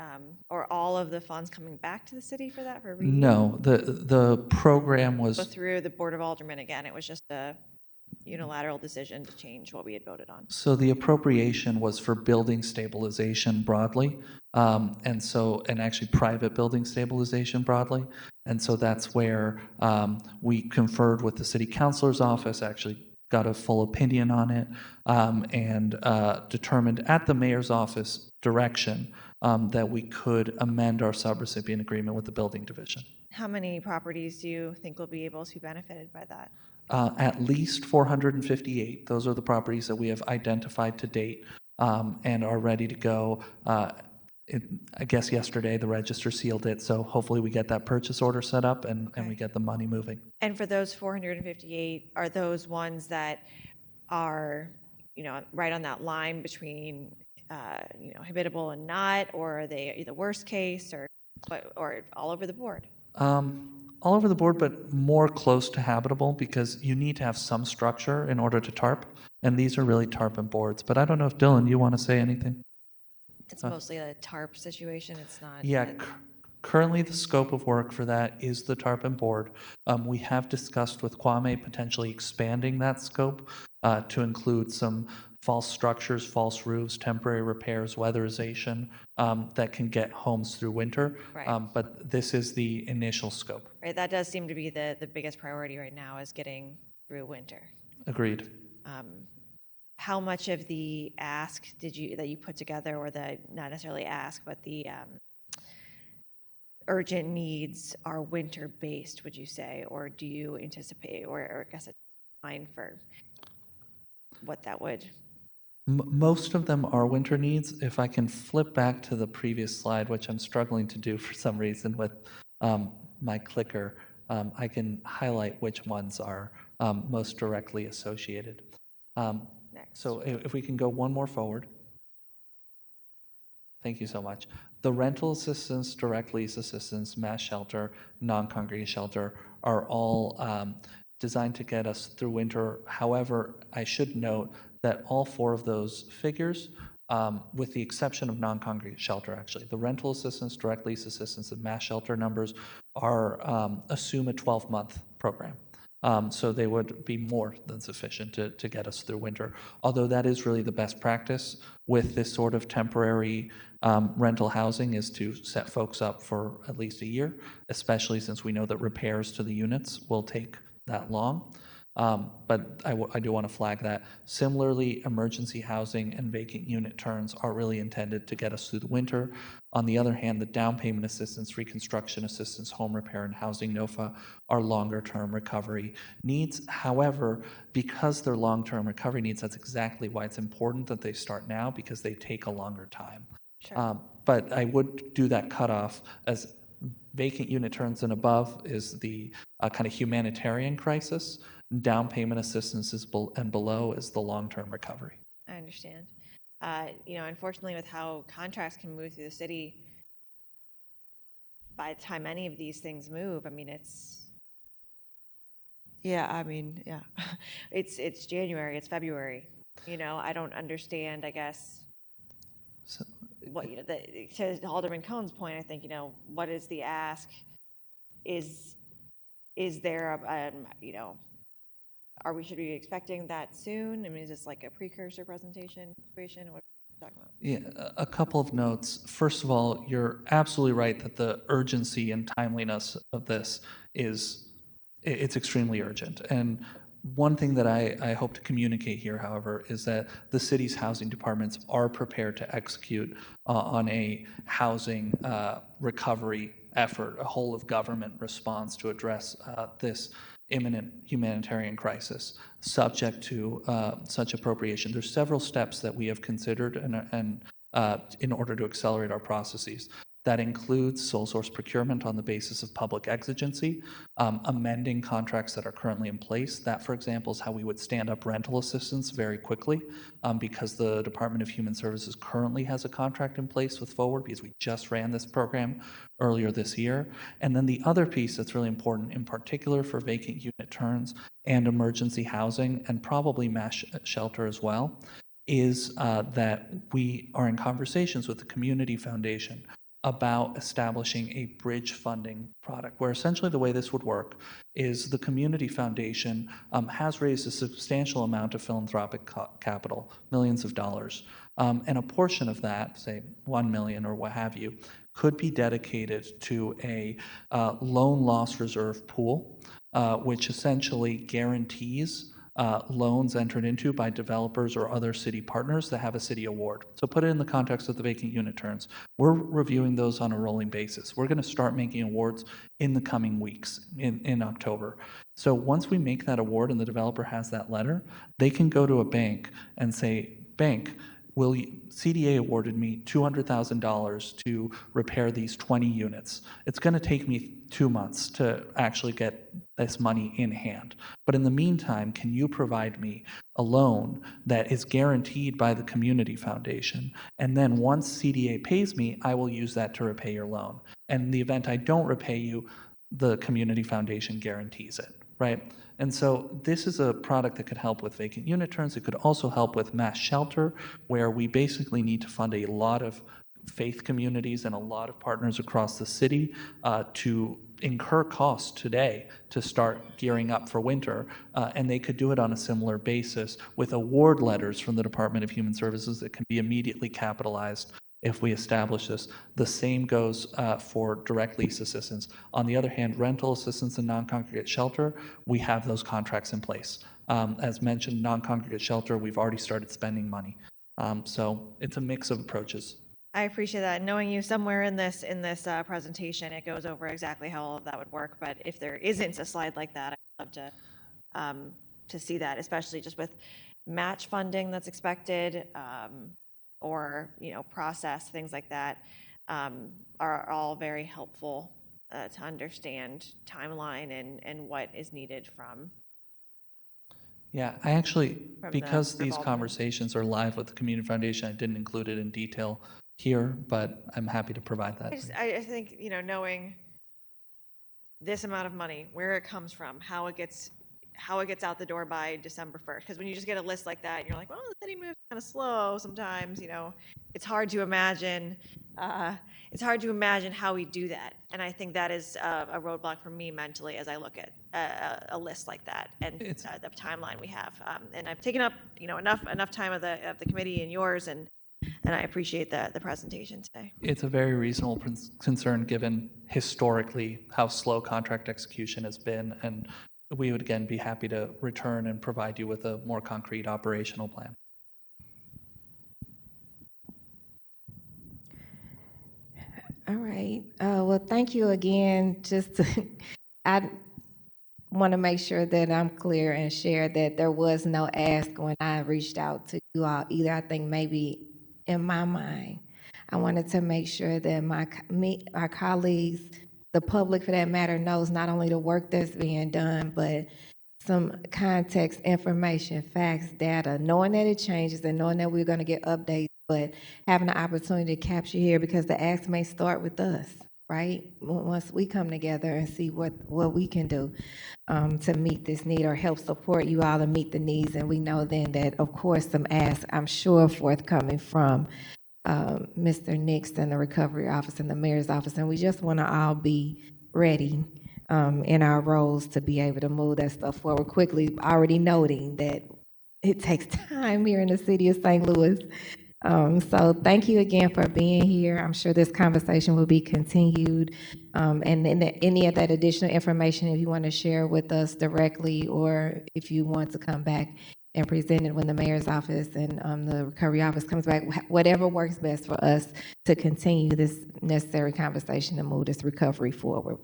S9: or all of the funds coming back to the city for that, for reuse?
S12: No, the program
S9: Go
S12: was,
S9: through the Board of Aldermen again, it was just a unilateral decision to change what we had voted on.
S12: so the appropriation was for building stabilization broadly, and actually private building stabilization broadly. And so that's where we conferred with the city councilor's office, actually got a full opinion on it, and determined at the mayor's office direction that we could amend our subrecipient agreement with the building division.
S9: How many properties do you think will be able to be benefited by that?
S12: At least 458. Those are the properties that we have identified to date and are ready to go. I guess yesterday the register sealed it, so hopefully we get that purchase order set up and we get the money moving.
S9: And for those 458, are those ones that are, right on that line between, habitable and not, or are they either worst case or all over the board?
S12: All over the board, but more close to habitable because you need to have some structure in order to tarp, and these are really tarp and boards. But I don't know if Dylan, you want to say anything?
S9: It's mostly a tarp situation. It's not.
S12: Yeah, currently the scope of work for that is the tarp and board. We have discussed with Kwame potentially expanding that scope to include some false structures, false roofs, temporary repairs, weatherization that can get homes through winter.
S9: Right.
S12: But this is the initial scope.
S9: Right. That does seem to be the biggest priority right now, is getting through winter.
S12: Agreed.
S9: How much of the ask that you put together, or the, not necessarily ask, but the urgent needs are winter based, would you say, or do you anticipate, or I guess a timeline for what that would?
S12: Most of them are winter needs. If I can flip back to the previous slide, which I'm struggling to do for some reason with my clicker, I can highlight which ones are most directly associated. So if we can go one more forward. Thank you so much. The rental assistance, direct lease assistance, mass shelter, non-congregate shelter are all designed to get us through winter. However, I should note that all four of those figures, with the exception of non-congregate shelter, actually, the rental assistance, direct lease assistance, and mass shelter numbers are assume a 12-month program. So they would be more than sufficient to get us through winter. Although that is really the best practice with this sort of temporary rental housing, is to set folks up for at least a year, especially since we know that repairs to the units will take that long. But I do want to flag that. Similarly, emergency housing and vacant unit turns are really intended to get us through the winter. On the other hand, the down payment assistance, reconstruction assistance, home repair, and housing NOFA are longer-term recovery needs. However, because they're long-term recovery needs, that's exactly why it's important that they start now, because they take a longer time.
S9: Sure.
S12: But I would do that cutoff as vacant unit turns and above is the kind of humanitarian crisis. Down payment assistance is and below is the long-term recovery.
S9: I understand. Unfortunately, with how contracts can move through the city, by the time any of these things move, it's January, it's February. I don't understand, I guess, what, to Alderman Cohn's point, I think, what is the ask? Is there should we be expecting that soon? I mean, is this like a precursor presentation situation? What are you talking about?
S12: Yeah, a couple of notes. First of all, you're absolutely right that the urgency and timeliness of this it's extremely urgent. And one thing that I hope to communicate here, however, is that the city's housing departments are prepared to execute on a housing recovery effort, a whole of government response to address this imminent humanitarian crisis, subject to such appropriation. There's several steps that we have considered and in order to accelerate our processes. That includes sole source procurement on the basis of public exigency, amending contracts that are currently in place. That, for example, is how we would stand up rental assistance very quickly, because the Department of Human Services currently has a contract in place with Forward, because we just ran this program earlier this year. And then the other piece that's really important, in particular for vacant unit turns and emergency housing, and probably mass shelter as well, is that we are in conversations with the Community Foundation about establishing a bridge funding product, where essentially the way this would work is the Community Foundation has raised a substantial amount of philanthropic capital, millions of dollars, and a portion of that, say 1 million or what have you, could be dedicated to a loan loss reserve pool, which essentially guarantees loans entered into by developers or other city partners that have a city award. So put it in the context of the vacant unit turns. We're reviewing those on a rolling basis. We're going to start making awards in the coming weeks in October. So once we make that award and the developer has that letter, they can go to a bank and say, bank, CDA awarded me $200,000 to repair these 20 units. It's going to take me 2 months to actually get this money in hand. But in the meantime, can you provide me a loan that is guaranteed by the Community Foundation? And then once CDA pays me, I will use that to repay your loan. And in the event I don't repay you, the Community Foundation guarantees it, right? And so this is a product that could help with vacant unit turns. It could also help with mass shelter, where we basically need to fund a lot of faith communities and a lot of partners across the city to incur costs today to start gearing up for winter. And they could do it on a similar basis with award letters from the Department of Human Services that can be immediately capitalized if we establish this. The same goes for direct lease assistance. On the other hand, rental assistance and non-congregate shelter, we have those contracts in place. As mentioned, non-congregate shelter, we've already started spending money. So it's a mix of approaches.
S9: I appreciate that. Knowing you, somewhere in this presentation, it goes over exactly how all of that would work. But if there isn't a slide like that, I'd love to see that, especially just with match funding that's expected, or process, things like that, are all very helpful to understand timeline and what is needed from.
S12: Yeah, I actually, because these
S9: revolving.
S12: conversations are live with the Community Foundation, I didn't include it in detail here, but I'm happy to provide that.
S9: I think, knowing this amount of money, where it comes from, how it gets out the door by December 1st. Because when you just get a list like that, you're like, well, the city moves kind of slow sometimes, it's hard to imagine. It's hard to imagine how we do that. And I think that is a roadblock for me mentally as I look at a list like that and the timeline we have. And I've taken up, enough time of the committee and yours, and I appreciate the presentation today.
S12: It's a very reasonable concern given historically how slow contract execution has been, and we would again be happy to return and provide you with a more concrete operational plan.
S1: All right. Well, thank you again. I want to make sure that I'm clear and share that there was no ask when I reached out to you all either. I think maybe in my mind, I wanted to make sure that our colleagues, the public for that matter, knows not only the work that's being done, but some context, information, facts, data, knowing that it changes and knowing that we're going to get updates, but having the opportunity to capture here, because the ask may start with us, right? Once we come together and see what we can do to meet this need or help support you all to meet the needs. And we know then that, of course, some asks, I'm sure, forthcoming from Mr. Nix and the Recovery Office and the Mayor's Office. And we just want to all be ready in our roles to be able to move that stuff forward quickly, already noting that it takes time here in the city of St. Louis. So thank you again for being here. I'm sure this conversation will be continued. And any of that additional information, if you want to share with us directly, or if you want to come back and present it when the Mayor's Office and the Recovery Office comes back, whatever works best for us to continue this necessary conversation to move this recovery forward.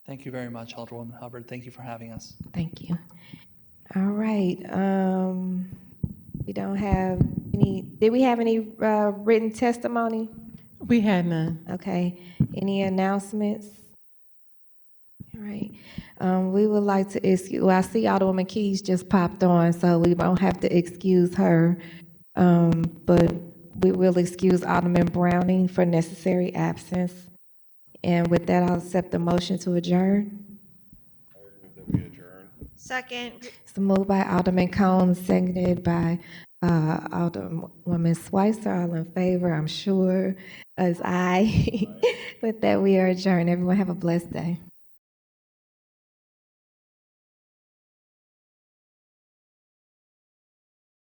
S12: Thank you very much, Alderwoman Hubbard. Thank you for having us.
S1: Thank you. All right. We don't have any, did we have any written testimony?
S2: We had none.
S1: Okay. Any announcements? All right. We would like to excuse, well, I see Alderwoman Keys just popped on, so we won't have to excuse her. But we will excuse Alderman Browning for necessary absence. And with that, I'll accept the motion to adjourn.
S9: Second.
S1: It's moved by Alderman Cone, seconded by Alderwoman Schweitzer, all in favor, I'm sure, as I. With that, we are adjourned. Everyone have a blessed day.